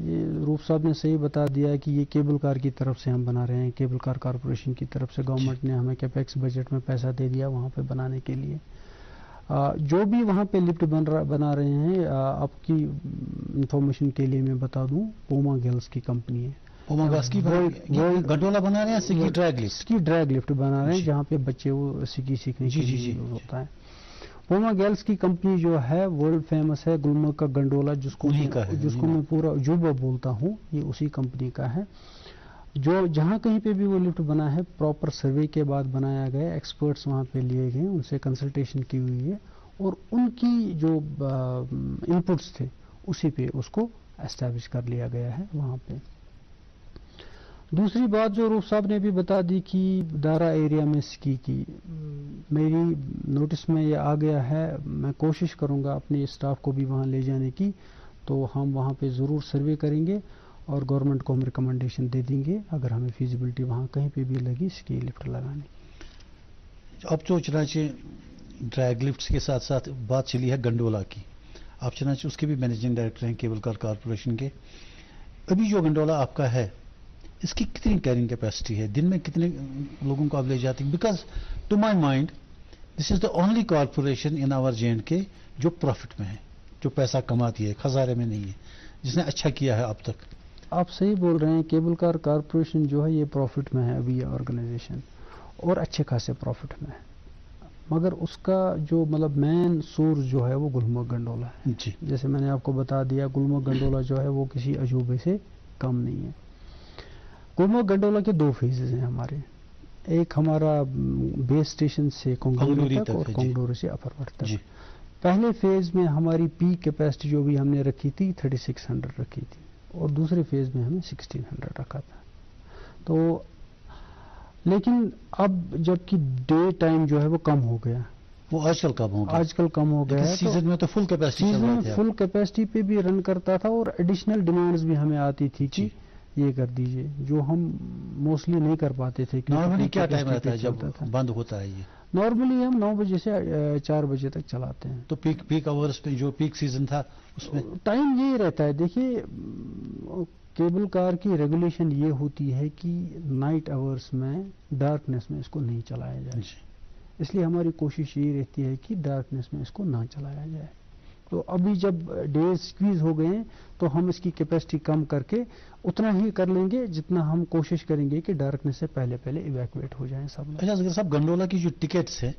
B: یہ روف صاحب نے صحیح بتا دیا کہ یہ کیبل کار کی طرف سے ہم بنا رہے ہیں، کیبل کار کارپوریشن کی طرف سے گورنمنٹ نے ہمیں کیپیکس بجٹ میں پیسہ دے دیا وہاں پہ بنانے کے لیے. جو بھی وہاں پہ لفٹ بنا رہے ہیں، آپ کی انفارمیشن کے لیے میں بتا دوں، پوما گیلز کی کمپنی ہے.
A: پوما گیلز کی گنڈولا بنا رہے ہیں، سکی ڈریگ لفٹ،
B: سکی ڈریگ لفٹ بنا رہے ہیں جہاں پہ بچے وہ سکی سیکھنے کے لیے یوز ہوتا ہے. پوما گیلز کی کمپنی جو ہے ورلڈ فیمس ہے. گلمرگ کا گنڈولا جس کو میں پورا عجوبہ بولتا ہوں، یہ اسی کمپنی کا ہے. جو جہاں کہیں پہ بھی وہ لفٹ بنا ہے پراپر سروے کے بعد بنایا گیا، ایکسپرٹس وہاں پہ لیے گئے، ان سے کنسلٹیشن کی ہوئی ہے اور ان کی جو انپٹس تھے اسی پہ اس کو اسٹیبلش کر لیا گیا ہے وہاں پہ. دوسری بات جو روف صاحب نے بھی بتا دی کہ دارا ایریا میں سکی کی، میری نوٹس میں یہ آ گیا ہے. میں کوشش کروں گا اپنے اسٹاف کو بھی وہاں لے جانے کی، تو ہم وہاں پہ ضرور سروے کریں گے اور گورنمنٹ کو ہم ریکمنڈیشن دے دیں گے اگر ہمیں فیزیبلٹی وہاں کہیں پہ بھی لگی سکی لفٹ لگانے.
A: اب تو چنانچہ ڈریگ لفٹس کے ساتھ ساتھ بات چلی ہے گنڈولا کی. آپ چنانچہ اس کے بھی مینیجنگ ڈائریکٹر ہیں کیبل کار کارپوریشن کے. ابھی جو گنڈولا آپ کا ہے اس کی کتنی کیرنگ کیپیسٹی ہے؟ دن میں کتنے لوگوں کو آپ لے جاتے ہیں؟ Because to my mind this is the only corporation in our JNK جو پروفٹ میں ہے، جو پیسہ کماتی ہے، خسارے میں نہیں ہے، جس نے اچھا کیا ہے اب تک.
B: آپ صحیح بول رہے ہیں، کیبل کار کارپوریشن جو ہے یہ پروفٹ میں ہے ابھی یہ آرگنائزیشن، اور اچھے خاصے پروفٹ میں ہے، مگر اس کا جو مطلب مین سورس جو ہے وہ گلمرگ گنڈولا ہے.
A: جی
B: جیسے میں نے آپ کو بتا دیا گلمرگ گنڈولا جو ہے وہ کسی عجوبے سے کم نہیں ہے. گلمرگ گنڈولا کے 2 فیزز ہیں ہمارے. ایک ہمارا بیس اسٹیشن سے کنگلوری تک اور کنگلوری سے اپرورٹ تک. پہلے فیز میں ہماری پیک کیپیسٹی جو بھی ہم نے رکھی تھی 3600 رکھی تھی، اور دوسرے فیز میں ہمیں 1600 رکھا تھا. تو لیکن اب جبکہ ڈے ٹائم جو ہے وہ کم ہو گیا،
A: وہ آج کل کم ہو گیا،
B: آج کل کم ہو گیا.
A: سیزن میں تو فل کیپیسٹی چل رہا تھا،
B: فل کیپیسٹی پہ بھی رن کرتا تھا اور ایڈیشنل ڈیمانڈز بھی ہمیں آتی تھی کہ یہ کر دیجئے، جو ہم موسٹلی نہیں کر پاتے تھے.
A: نارملی کیا ٹائم رہتا ہے جب بند ہوتا ہے یہ؟
B: نارملی ہم 9 بجے سے 4 بجے تک چلاتے ہیں.
A: تو پیک آورس پہ جو پیک سیزن تھا اس میں
B: ٹائم یہی رہتا ہے. دیکھیے کیبل کار کی ریگولیشن یہ ہوتی ہے کہ نائٹ آورس میں ڈارکنیس میں اس کو نہیں چلایا جائے، اس لیے ہماری کوشش یہ رہتی ہے کہ ڈارکنیس میں اس کو نہ چلایا جائے. تو ابھی جب ڈیز سکویز ہو گئے ہیں تو ہم اس کی کیپیسٹی کم کر کے اتنا ہی کر لیں گے جتنا ہم کوشش کریں گے کہ ڈارکنیس سے پہلے ایویکویٹ ہو جائیں سب.
A: اچھا اصغر صاحب، گنڈولا کی جو ٹکٹس ہیں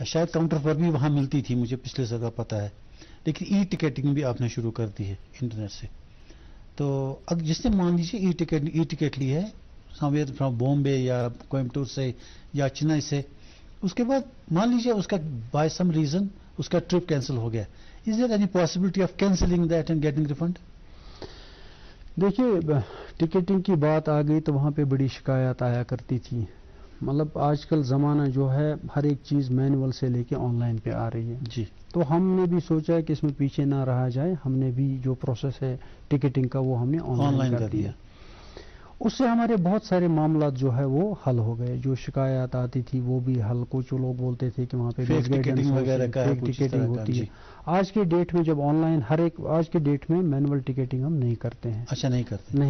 A: شاید کاؤنٹر پر بھی وہاں ملتی تھی، مجھے پچھلے جگہ پتا ہے، لیکن ای ٹکٹنگ بھی آپ نے شروع کر دی ہے انٹرنیٹ سے. تو اب جس نے مان لیجیے ای ٹکٹ لی ہے سمویئر فرام بامبے یا کوئمبٹور سے یا چنئی سے، اس کے بعد مان لیجیے اس کا بائی سم ریزن اس کا ٹرپ کینسل ہو گیا، is there any possibility of cancelling that and getting refund?
B: دیکھیے ٹکٹنگ کی بات آ گئی تو وہاں پہ بڑی شکایات آیا کرتی تھی. مطلب آج کل زمانہ جو ہے ہر ایک چیز مینول سے لے کے آن لائن پہ آ رہی ہے.
A: جی
B: تو ہم نے بھی سوچا کہ اس میں پیچھے نہ رہا جائے، ہم نے بھی جو پروسیس ہے ٹکٹنگ کا وہ ہم نے آن لائن کر دیا. اس سے ہمارے بہت سارے معاملات جو ہے وہ حل ہو گئے. جو شکایات آتی تھی وہ بھی حل. کچھ لوگ بولتے تھے کہ وہاں پہ
A: ٹکٹنگ وغیرہ کا
B: ٹکٹنگ ہوتی ہے. آج کے ڈیٹ میں جب آن لائن آج کے ڈیٹ میں مینول ٹکٹنگ ہم نہیں کرتے ہیں.
A: اچھا نہیں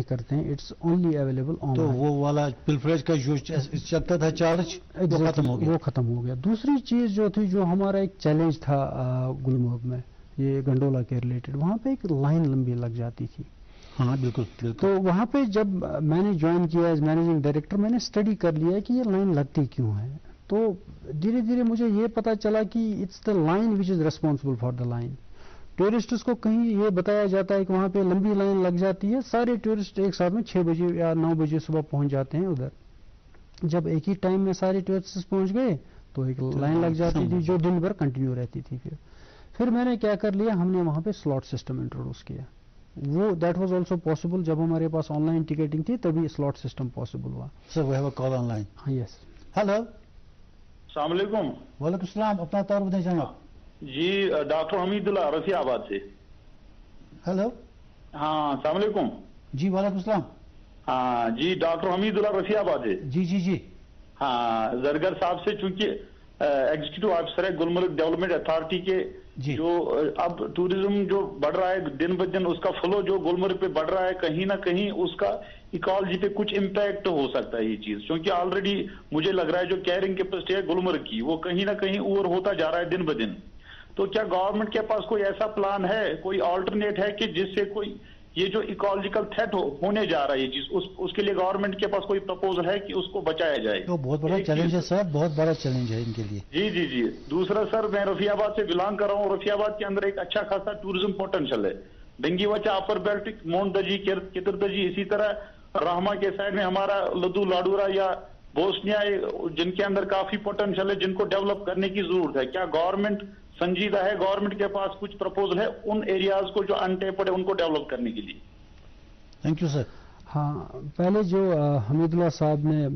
A: کرتے
B: ہیں. It's only available online.
A: تو وہ والا پلفریج کا جو چلتا تھا چارج وہ ختم ہو گیا.
B: دوسری چیز جو تھی، جو ہمارا ایک چیلنج تھا گلمرگ میں یہ گنڈولا کے ریلیٹڈ، وہاں پہ ایک لائن لمبی لگ جاتی تھی.
A: ہاں بالکل.
B: تو وہاں پہ جب میں نے جوائن کیا ایز مینیجنگ ڈائریکٹر، میں نے اسٹڈی کر لیا کہ یہ لائن لگتی کیوں ہے. تو دھیرے دھیرے مجھے یہ پتا چلا کہ it's the line which is responsible for the line. Tourists کو کہیں یہ بتایا جاتا ہے کہ وہاں پہ لمبی لائن لگ جاتی ہے، سارے ٹورسٹ ایک ساتھ میں 6 بجے یا 9 بجے صبح پہنچ جاتے ہیں ادھر. جب ایک ہی ٹائم میں سارے ٹورسٹ پہنچ گئے تو ایک لائن لگ جاتی تھی جو دن بھر کنٹینیو رہتی تھی. پھر میں نے کیا کر لیا، ہم نے وہاں پہ سلاٹ سسٹم انٹروڈیوس کیا. وہ دیٹ واز آلسو پاسبل. جب ہمارے پاس آن لائن ٹکٹنگ تھی تبھی سلاٹ سسٹم پاسبل ہوا.
A: Sir we have a call online.
B: ہاں یس.
A: ہیلو.
C: السلام علیکم.
A: وعلیکم السلام. اپنا تعارف دیں جناب.
C: جی ڈاکٹر حمید اللہ رفیع آباد سے.
A: ہیلو.
C: ہاں السلام علیکم.
A: جی وعلیکم السلام.
C: ہاں جی ڈاکٹر حمید اللہ رفیع آباد سے.
A: جی.
C: ہاں زرگر صاحب سے چونکہ
G: ایگزیکٹو آفیسر ہے گلمرگ ڈیولپمنٹ اتھارٹی کے، جو اب ٹوریزم جو بڑھ رہا ہے دن بہ دن، اس کا فلو جو گلمرگ پہ بڑھ رہا ہے، کہیں نہ کہیں اس کا ایکالوجی پہ کچھ امپیکٹ ہو سکتا ہے یہ چیز، کیونکہ آلریڈی مجھے لگ رہا ہے جو کیرنگ کیپیسٹی ہے گلمرگ کی وہ کہیں نہ کہیں اوور ہوتا جا رہا ہے دن بہ دن. تو کیا گورنمنٹ کے پاس کوئی ایسا پلان ہے، کوئی آلٹرنیٹ ہے کہ جس سے کوئی یہ جو ایکالوجیکل تھریٹ ہونے جا رہا ہے یہ چیز، اس کے لیے گورنمنٹ کے پاس کوئی پرپوزل ہے کہ اس کو بچایا جائے؟
A: تو بہت بڑا چیلنج ہے سر، بہت بڑا چیلنج ہے ان کے لیے.
G: جی. دوسرا سر، میں رفیع آباد سے بلانگ کر رہا ہوں. رفیع آباد کے اندر ایک اچھا خاصا ٹوریزم پوٹینشیل ہے. ڈنگی وچا اپر بیلٹ، مونٹ دجی، کتر دجی، اسی طرح راہما کے سائڈ میں ہمارا لدو لاڈورا یا بوسنیا، جن کے اندر کافی پوٹینشیل ہے، جن کو ڈیولپ کرنے کی ضرورت ہے. کیا گورنمنٹ سنجیدہ ہے، گورنمنٹ کے پاس کچھ پرپوزل ہے ان ایریاز کو جو انٹیپڈ ہے ان کو ڈیولپ کرنے کے لیے؟
A: Thank you sir.
B: ہاں، پہلے جو حمید اللہ صاحب نے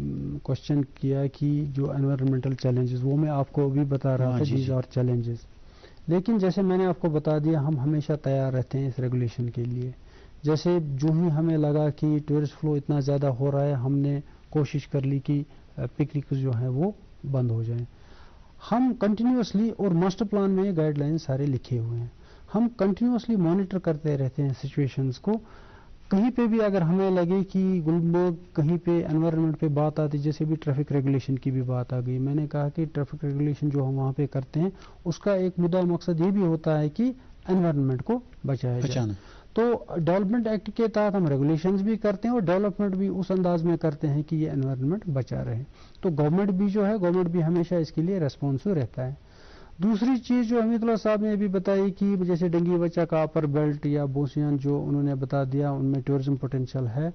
B: کوشچن کیا کہ جو انوائرمنٹل چیلنجز، وہ میں آپ کو بھی بتا رہا تھا دیز آر چیلنجز، لیکن جیسے میں نے آپ کو بتا دیا ہم ہمیشہ تیار رہتے ہیں اس ریگولیشن کے لیے. جیسے جو ہی ہمیں لگا کہ ٹورسٹ فلو اتنا زیادہ ہو رہا ہے، ہم نے کوشش کر لی کہ پکنک جو ہیں وہ بند ہو جائیں. ہم کنٹینیوسلی، اور ماسٹر پلان میں یہ گائیڈ لائن سارے لکھے ہوئے ہیں، ہم کنٹینیوسلی مانیٹر کرتے رہتے ہیں سچویشنز کو. کہیں پہ بھی اگر ہمیں لگے کہ گلمرگ کہیں پہ انوائرمنٹ پہ بات آتی، جیسے بھی ٹریفک ریگولیشن کی بھی بات آ گئی، میں نے کہا کہ ٹریفک ریگولیشن جو ہم وہاں پہ کرتے ہیں اس کا ایک مدعا مقصد یہ بھی ہوتا ہے کہ انوائرمنٹ کو بچایا جائے. تو ڈیولپمنٹ ایکٹ کے تحت ہم ریگولیشنز بھی کرتے ہیں اور ڈیولپمنٹ بھی اس انداز میں کرتے ہیں کہ یہ انوائرمنٹ بچا رہے. تو گورنمنٹ بھی جو ہے، گورنمنٹ بھی ہمیشہ اس کے لیے ریسپانسو رہتا ہے. دوسری چیز جو حمید اللہ صاحب نے بھی بتائی کہ جیسے ڈنگی وچا کا اپر بیلٹ یا بوسیان جو انہوں نے بتا دیا، ان میں ٹورزم پوٹینشیل ہے.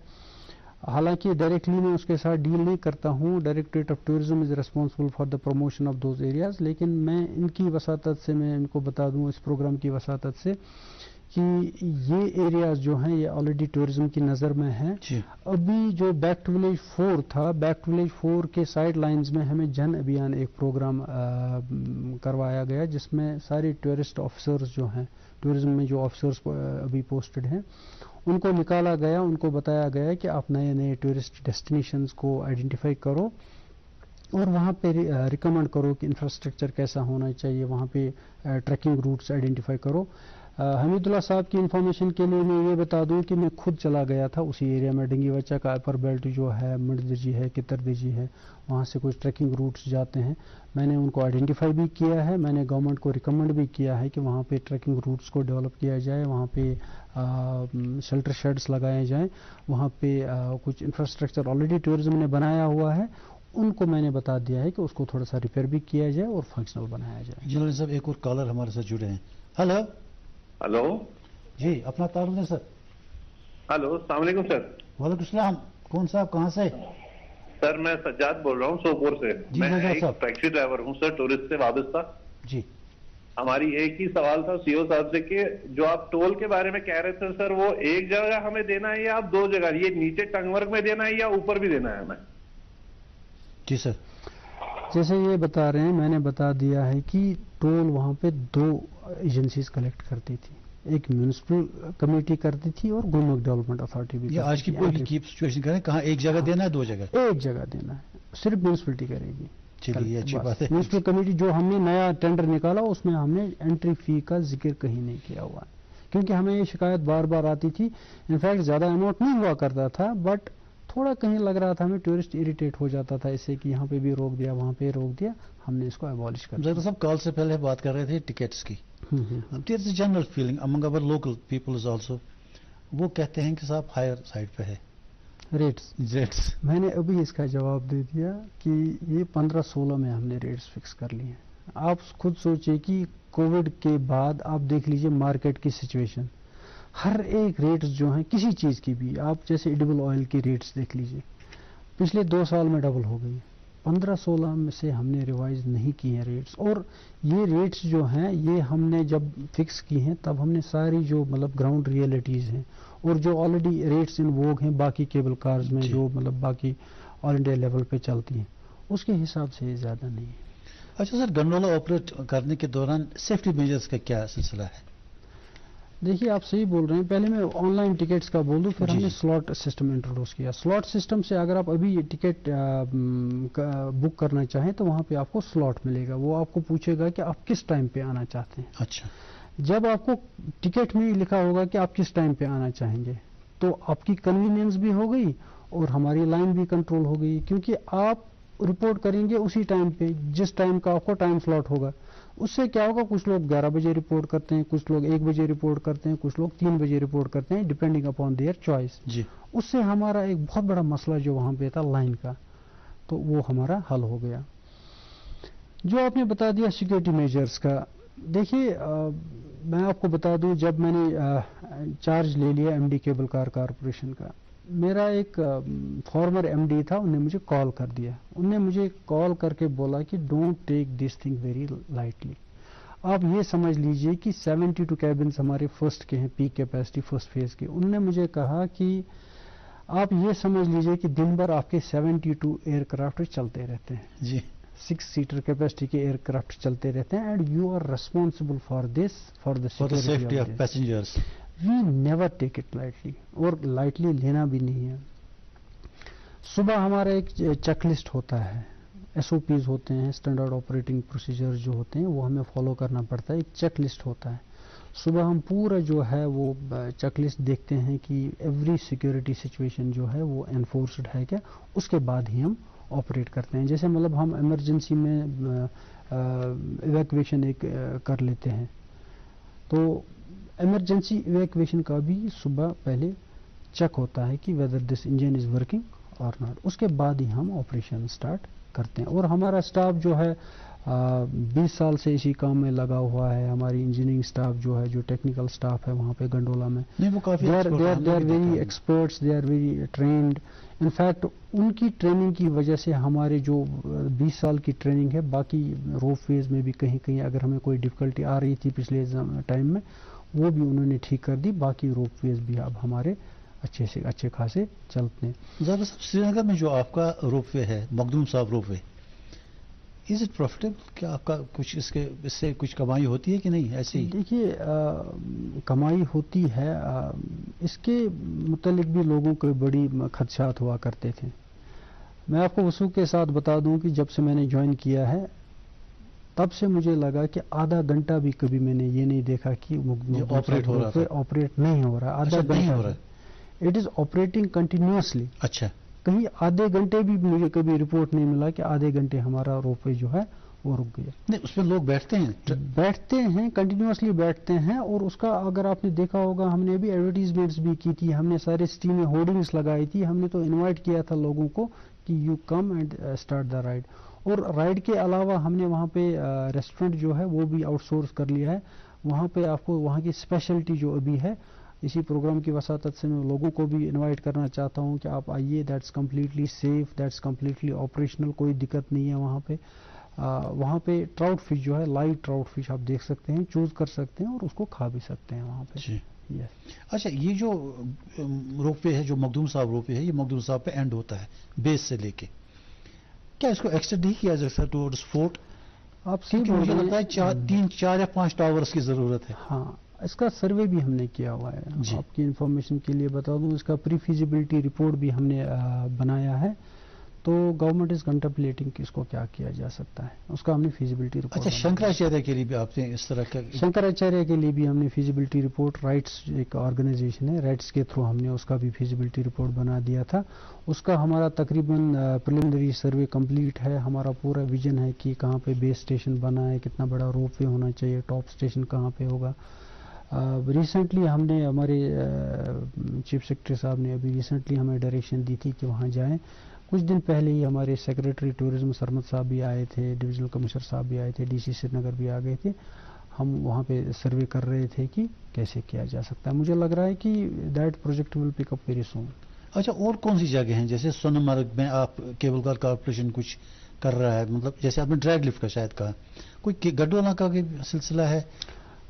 B: حالانکہ ڈائریکٹلی میں اس کے ساتھ ڈیل نہیں کرتا ہوں، directorate of tourism is responsible for the promotion of those areas, لیکن میں ان کی وساطت سے میں ان کو بتا دوں اس پروگرام کی وساطت سے کہ یہ ایریاز جو ہیں یہ آلریڈی ٹورزم کی نظر میں ہیں. ابھی جو بیک ٹو ولیج 4 تھا، بیک ٹو ولیج 4 کے سائڈ لائنز میں ہمیں جن ابھیان ایک پروگرام کروایا گیا جس میں سارے ٹورسٹ آفیسرز جو ہیں، ٹورزم میں جو آفیسرز ابھی پوسٹڈ ہیں، ان کو نکالا گیا، ان کو بتایا گیا کہ آپ نئے نئے ٹورسٹ ڈیسٹینیشنز کو آئیڈینٹیفائی کرو اور وہاں پہ ریکمینڈ کرو کہ انفراسٹرکچر کیسا ہونا چاہیے، وہاں پہ ٹریکنگ روٹس آئیڈینٹیفائی کرو. حمید اللہ صاحب کی انفارمیشن کے لیے میں یہ بتا دوں کہ میں خود چلا گیا تھا اسی ایریا میں. ڈنگی وچا کا اپر بیلٹ جو ہے، منڈ دجی ہے، کتر دجی ہے، وہاں سے کچھ ٹریکنگ روٹس جاتے ہیں. میں نے ان کو آئیڈینٹیفائی بھی کیا ہے، میں نے گورنمنٹ کو ریکمینڈ بھی کیا ہے کہ وہاں پہ ٹریکنگ روٹس کو ڈیولپ کیا جائے، وہاں پہ شیلٹر شیڈس لگائے جائیں، وہاں پہ کچھ انفراسٹرکچر آلریڈی ٹورزم نے بنایا ہوا ہے، ان کو میں نے بتا دیا ہے کہ اس کو تھوڑا سا ریپیئر بھی کیا جائے اور فنکشنل بنایا جائے.
A: جنرل صاحب ایک اور کالر ہمارے ساتھ جڑے ہیں. ہلو جی، اپنا تعارف ہے سر.
H: ہلو، السلام علیکم سر.
A: وعلیکم السلام. کون صاحب، کہاں سے؟
H: سر میں سجاد بول رہا ہوں سوپور سے. میں ایک ٹیکسی ڈرائیور ہوں سر، ٹورسٹ سے وابستہ.
A: جی،
H: ہماری ایک ہی سوال تھا سی او صاحب سے کہ جو آپ ٹول کے بارے میں کہہ رہے تھے سر، وہ ایک جگہ ہمیں دینا ہے یا آپ 2 جگہ، یہ نیچے ٹنگمرگ میں دینا ہے یا اوپر بھی دینا ہے ہمیں؟
A: جی سر.
B: جیسے یہ بتا رہے ہیں، میں نے بتا دیا ہے کہ ٹول وہاں پہ 2 ایجنسیز کلیکٹ کرتی تھی، ایک میونسپل کمیٹی کرتی تھی اور گلمرگ ڈیولپمنٹ اتھارٹی بھی.
A: آج کی سچویشن کریں کہاں ایک جگہ دینا ہے 2 جگہ؟
B: ایک جگہ دینا ہے، صرف میونسپلٹی کرے گی.
A: چلیے اچھی بات ہے.
B: میونسپل کمیٹی جو ہم نے نیا ٹینڈر نکالا اس میں ہم نے انٹری فی کا ذکر کہیں نہیں کیا ہوا ہے، کیونکہ ہمیں یہ شکایت بار بار آتی تھی. انفیکٹ زیادہ اماؤنٹ نہیں ہوا کرتا تھا، بٹ تھوڑا کہیں لگ رہا تھا ہمیں ٹورسٹ اریٹیٹ ہو جاتا تھا اس سے کہ یہاں پہ بھی روک دیا، وہاں پہ روک دیا. ہم نے اس کو ایبالش کر دیا.
A: صاحب کال سے پہلے بات کر رہے تھے ٹکٹس کی. دیر از اے جنرل فیلنگ امنگ اور لوکل پیپلز آلسو، وہ کہتے ہیں کہ صاحب ہائر سائڈ پہ ہے ریٹس.
B: میں نے ابھی اس کا جواب دے دیا کہ یہ 15-16 میں ہم نے ریٹس فکس کر لیے ہیں. آپ خود سوچیں کہ کووڈ کے بعد آپ دیکھ لیجئے مارکیٹ کی سچویشن، ہر ایک ریٹس جو ہیں کسی چیز کی بھی، آپ جیسے ایڈیبل آئل کی ریٹس دیکھ لیجئے، پچھلے 2 سال میں ڈبل ہو گئی. 15-16 میں سے ہم نے ریوائز نہیں کی ہیں ریٹس. اور یہ ریٹس جو ہیں یہ ہم نے جب فکس کی ہیں تب ہم نے ساری جو مطلب گراؤنڈ ریئلٹیز ہیں اور جو آلریڈی ریٹس ان ووگ ہیں باقی کیبل کارز میں جو مطلب باقی آل انڈیا لیول پہ چلتی ہیں، اس کے حساب سے یہ زیادہ نہیں ہے.
A: اچھا سر، گنڈولا آپریٹ کرنے کے دوران سیفٹی میجرز کا کیا سلسلہ ہے؟
B: دیکھیے آپ صحیح بول رہے ہیں. پہلے میں آن لائن ٹکٹس کا بول دوں, پھر ہم نے سلاٹ سسٹم انٹروڈیوس کیا. سلاٹ سسٹم سے اگر آپ ابھی یہ ٹکٹ بک کرنا چاہیں تو وہاں پہ آپ کو سلاٹ ملے گا. وہ آپ کو پوچھے گا کہ آپ کس ٹائم پہ آنا چاہتے ہیں.
A: اچھا,
B: جب آپ کو ٹکٹ میں لکھا ہوگا کہ آپ کس ٹائم پہ آنا چاہیں گے تو آپ کی کنوینئنس بھی ہو گئی اور ہماری لائن بھی کنٹرول ہو گئی, کیونکہ آپ رپورٹ کریں گے اسی ٹائم پہ جس ٹائم کا آپ کو ٹائم سلاٹ ہوگا. اس سے کیا ہوگا, کچھ لوگ 11 بجے رپورٹ کرتے ہیں, کچھ لوگ 1 بجے رپورٹ کرتے ہیں, کچھ لوگ 3 بجے رپورٹ کرتے ہیں, ڈپینڈنگ اپان دیئر چوائس. اس سے ہمارا ایک بہت بڑا مسئلہ جو وہاں پہ تھا لائن کا, تو وہ ہمارا حل ہو گیا. جو آپ نے بتا دیا سیکورٹی میجرز کا, دیکھیے میں آپ کو بتا دوں, جب میں نے چارج لے لیا M D cable car corporation کا, میرا ایک فارمر ایم ڈی تھا, انہوں نے مجھے کال کر دیا. انہوں نے مجھے کال کر کے بولا کہ don't take this thing very lightly. آپ یہ سمجھ لیجئے کہ 72 کیبنز ہمارے فرسٹ کے ہیں, پیک کیپیسٹی فرسٹ فیز کے. انہوں نے مجھے کہا کہ آپ یہ سمجھ لیجئے کہ دن بھر آپ کے 72 ایئر کرافٹ چلتے رہتے ہیں.
A: جی,
B: 6 سیٹر کیپیسٹی کے ایئر کرافٹ چلتے رہتے ہیں, and you are responsible for this, for the
A: safety of passengers.
B: We never take it lightly, اور لائٹلی لینا بھی نہیں ہے. صبح ہمارا ایک چیک لسٹ ہوتا ہے, ایس او پیز ہوتے ہیں, اسٹینڈرڈ آپریٹنگ پروسیجر جو ہوتے ہیں وہ ہمیں فالو کرنا پڑتا ہے. ایک چیک لسٹ ہوتا ہے. صبح ہم پورا جو ہے وہ چیک لسٹ دیکھتے ہیں کہ ایوری سیکورٹی سچویشن جو ہے وہ انفورسڈ ہے کیا, اس کے بعد ہی ہم آپریٹ کرتے ہیں. جیسے مطلب ہم ایمرجنسی میں ایویکویشن ایک کر لیتے ہیں, تو ایمرجنسی ایویکویشن کا بھی صبح پہلے چیک ہوتا ہے کہ whether this engine is working اور ناٹ. اس کے بعد ہی ہم آپریشن سٹارٹ کرتے ہیں. اور ہمارا سٹاف جو ہے 20 سال سے اسی کام میں لگا ہوا ہے. ہماری انجینئرنگ سٹاف جو ہے, جو ٹیکنیکل سٹاف ہے وہاں پہ گنڈولا میں, they are very experts, they are very trained. In fact ان کی ٹریننگ کی وجہ سے ہمارے جو 20 سال کی ٹریننگ ہے, باقی روپ ویز میں بھی کہیں کہیں اگر ہمیں کوئی ڈفیکلٹی آ رہی تھی پچھلے ٹائم میں, وہ بھی انہوں نے ٹھیک کر دی. باقی روپ ویز بھی اب ہمارے اچھے سے اچھے خاصے چلتے ہیں.
A: ظاہر صاحب, سری نگر میں جو آپ کا روپ وے ہے, مخدوم صاحب روپ وے, از اٹ پروفیٹیبل؟ کیا آپ کا کچھ اس سے کچھ کمائی ہوتی ہے کہ نہیں ایسے ہی؟
B: دیکھیے کمائی ہوتی ہے, اس کے متعلق بھی لوگوں کو بڑی خدشات ہوا کرتے تھے. میں آپ کو وثوق کے ساتھ بتا دوں کہ جب سے میں نے جوائن کیا ہے تب سے مجھے لگا کہ آدھا گھنٹہ بھی کبھی میں نے یہ نہیں دیکھا کہ
A: آپریٹ ہو رہا ہے,
B: آپریٹ نہیں ہو رہا. آدھا
A: نہیں ہو رہا,
B: اٹ از آپریٹنگ کنٹینیوسلی.
A: اچھا,
B: کہیں آدھے گھنٹے بھی مجھے کبھی رپورٹ نہیں ملا کہ آدھے گھنٹے ہمارا روپ وے جو ہے وہ رک گیا.
A: نہیں, اس میں لوگ بیٹھتے
B: ہیں کنٹینیوسلی بیٹھتے ہیں. اور اس کا اگر آپ نے دیکھا ہوگا, ہم نے ابھی ایڈورٹیزمنٹس بھی کی تھی, ہم نے سارے سٹی میں ہورڈنگس لگائی تھی. ہم نے تو انوائٹ کیا تھا لوگوں کو کہ you come and start the ride. اور رائڈ کے علاوہ ہم نے وہاں پہ ریسٹورنٹ جو ہے وہ بھی آؤٹ سورس کر لیا ہے. وہاں پہ آپ کو وہاں کی اسپیشلٹی جو ابھی ہے, اسی پروگرام کی وساطت سے میں لوگوں کو بھی انوائٹ کرنا چاہتا ہوں کہ آپ آئیے. That's completely safe, that's completely operational, کوئی دقت نہیں ہے وہاں پہ. وہاں پہ ٹراؤٹ فش جو ہے, لائیو ٹراؤٹ فش آپ دیکھ سکتے ہیں, چوز کر سکتے ہیں اور اس کو کھا بھی سکتے ہیں وہاں پہ.
A: اچھا, یہ جو روپ وے ہے, جو مخدوم صاحب روپ وے ہے, یہ مخدوم صاحب پہ اینڈ ہوتا ہے بیس سے لے کے, کیا اس کو ایکسٹینڈ نہیں کیا جا سکتا ٹورڈز فورٹ؟
B: آپ سے
A: مجھے لگتا ہے 3, 4 یا 5 ٹاورز کی ضرورت ہے.
B: ہاں, اس کا سروے بھی ہم نے کیا ہوا ہے. آپ کی انفارمیشن کے لیے بتا دوں, اس کا پری فیزیبلٹی رپورٹ بھی ہم نے بنایا ہے. تو گورنمنٹ از کنٹمپلیٹنگ کہ اس کو کیا کیا جا سکتا ہے, اس کا ہم نے فیزیبلٹی رپورٹ.
A: اچھا, شنکراچاریہ کے لیے بھی آپ نے اس طرح کا؟
B: شنکراچاریہ کے لیے بھی ہم نے فیزیبلٹی رپورٹ, رائٹس ایک آرگنائزیشن ہے, رائٹس کے تھرو ہم نے اس کا بھی فیزیبلٹی رپورٹ بنا دیا تھا. اس کا ہمارا تقریباً پریلیمنری سروے کمپلیٹ ہے. ہمارا پورا ویژن ہے کہ کہاں پہ بیس اسٹیشن بنا ہے, کتنا بڑا روپ وے ہونا چاہیے, ٹاپ اسٹیشن کہاں پہ ہوگا. ریسنٹلی ہم نے, ہمارے چیف سیکرٹری صاحب نے ابھی ریسنٹلی ہمیں ڈائریکشن دی تھی کہ وہاں جائیں. کچھ دن پہلے ہی ہمارے سیکریٹری ٹورزم سرمد صاحب بھی آئے تھے, ڈویژنل کمشنر صاحب بھی آئے تھے, ڈی سی سری نگر بھی آ گئے تھے. ہم وہاں پہ سروے کر رہے تھے کہ کیسے کیا جا سکتا ہے. مجھے لگ رہا ہے کہ that project will pick up very soon.
A: اچھا, اور کون سی جگہ ہیں جیسے سونمرگ میں آپ کیبل کار کارپوریشن کچھ کر رہا ہے, مطلب جیسے آپ نے ڈریگ لفٹ کا شاید کہا, کوئی گڈولا کا سلسلہ ہے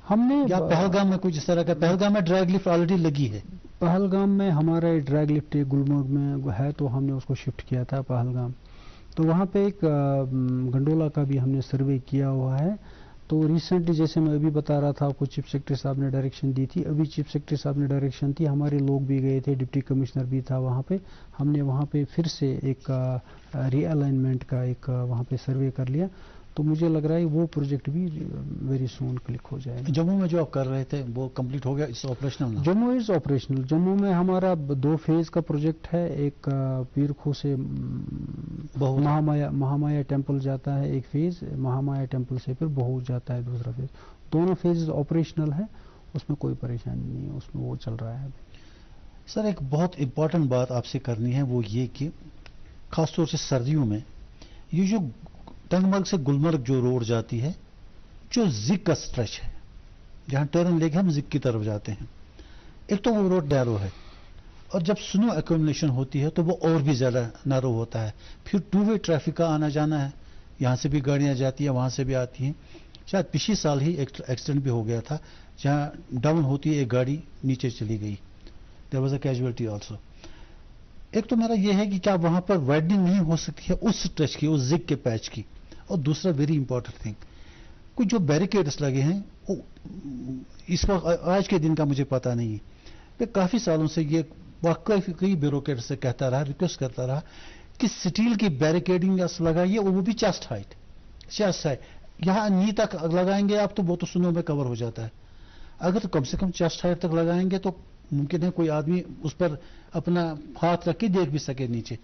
B: ہم نے,
A: یا پہلگام میں کچھ اس طرح کا؟ پہلگام میں ڈریگ لفٹ آلریڈی لگی ہے.
B: پہلگام میں ہمارا ڈریگ لفٹ گلمرگ میں ہے, تو ہم نے اس کو شفٹ کیا تھا پہلگام. تو وہاں پہ ایک گنڈولا کا بھی ہم نے سروے کیا ہوا ہے. تو ریسنٹلی جیسے میں ابھی بتا رہا تھا آپ کو چیف سیکرٹری صاحب نے ڈائریکشن دی تھی، ابھی چیف سیکرٹری صاحب نے ڈائریکشن تھی، ہمارے لوگ بھی گئے تھے، ڈپٹی کمشنر بھی تھا وہاں پہ، ہم نے وہاں پہ پھر سے ایک ری الائنمنٹ کا ایک وہاں پہ سروے کر لیا، تو مجھے لگ رہا ہے وہ پروجیکٹ بھی ویری سون کلک ہو جائے گا۔
A: جموں میں جو آپ کر رہے تھے وہ کمپلیٹ ہو گیا، اس operational?
B: Jammu is operational, Jammu میں ہمارا 2 فیز کا پروجیکٹ ہے، ایک پیر کھو سے مہامایا ٹیمپل جاتا ہے ایک فیز، مہامایا ٹیمپل سے پھر بہوت جاتا ہے دوسرا فیز، دونوں فیز آپریشنل ہے، اس میں کوئی پریشانی نہیں ہے، اس میں وہ چل رہا ہے۔
A: سر ایک بہت امپورٹنٹ بات آپ سے کرنی ہے، وہ یہ کہ خاص طور سے سردیوں میں یہ جو ٹنگ مرگ سے گلمرگ جو روڈ جاتی ہے، جو زگ کا سٹریچ ہے، جہاں ٹرن لے کے ہم زگ کی طرف جاتے ہیں، ایک تو وہ روڈ نیرو ہے، اور جب سنو ایکومولیشن ہوتی ہے تو وہ اور بھی زیادہ نیرو ہوتا ہے، پھر 2 وے ٹریفک کا آنا جانا ہے، یہاں سے بھی گاڑیاں جاتی ہیں وہاں سے بھی آتی ہیں۔ شاید پچھلے سال ہی ایک ایکسیڈنٹ بھی ہو گیا تھا جہاں ڈاؤن ہوتی ہے ایک گاڑی نیچے چلی گئی، there was a casualty also. ایک تو میرا یہ ہے کہ کیا وہاں پر وائڈنگ نہیں ہو سکتی ہے اس سٹریچ کی، اس زگ کے پیچ کی؟ اور دوسرا ویری امپورٹنٹ تھنگ، کچھ جو بیریکیڈس لگے ہیں اس وقت آج کے دن کا مجھے پتا نہیں ہے، میں کافی سالوں سے یہ واقعی کئی بیوروکریٹ سے کہتا رہا، ریکویسٹ کرتا رہا کہ سٹیل کی بیریکیڈنگ لگائیے، وہ بھی چیسٹ ہائٹ، یہاں نی تک لگائیں گے آپ تو وہ تو سنو میں کور ہو جاتا ہے، اگر تو کم سے کم چیسٹ ہائٹ تک لگائیں گے تو ممکن ہے کوئی آدمی اس پر اپنا ہاتھ رکھ کے دیکھ بھی سکے نیچے۔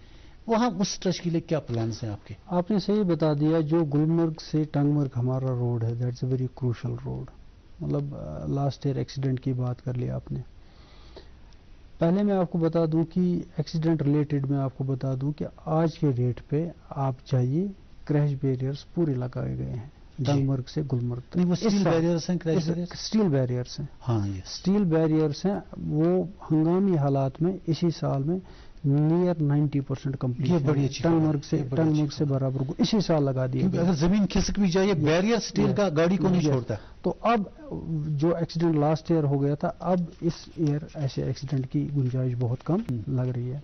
A: وہاں اس سٹریچ کے لیے کیا پلانس ہیں آپ کے؟
B: آپ نے صحیح بتا دیا، جو گلمرگ سے ٹنگ مرگ ہمارا روڈ ہے، that's a very crucial road, مطلب لاسٹ ایئر ایکسیڈنٹ کی بات کر لی آپ نے۔ پہلے میں آپ کو بتا دوں کہ ایکسیڈنٹ ریلیٹڈ میں آپ کو بتا دوں کہ آج کے ڈیٹ پہ آپ چاہیے کریش بیریئرز پورے لگائے گئے ہیں ٹنگ مرگ سے گلمرگ تک۔
A: نہیں وہ اسٹیل بیریئرز ہیں، کریش بیریئرز؟
B: اسٹیل بیریئرز ہیں،
A: ہاں یہ
B: اسٹیل بیریئرز ہیں، وہ ہنگامی حالات میں اسی سال میں نیئر 90% کمپلیٹ ہے، ٹنگ مرگ سے برابر اسی سال لگا دیا گیا۔
A: اگر زمین کھسک بھی جائے بیریئر اسٹیل کا گاڑی کو نہیں چھوڑتا۔
B: تو اب جو ایکسیڈنٹ لاسٹ ایئر ہو گیا تھا، اب اس ایئر ایسے ایکسیڈنٹ کی گنجائش بہت کم لگ رہی ہے۔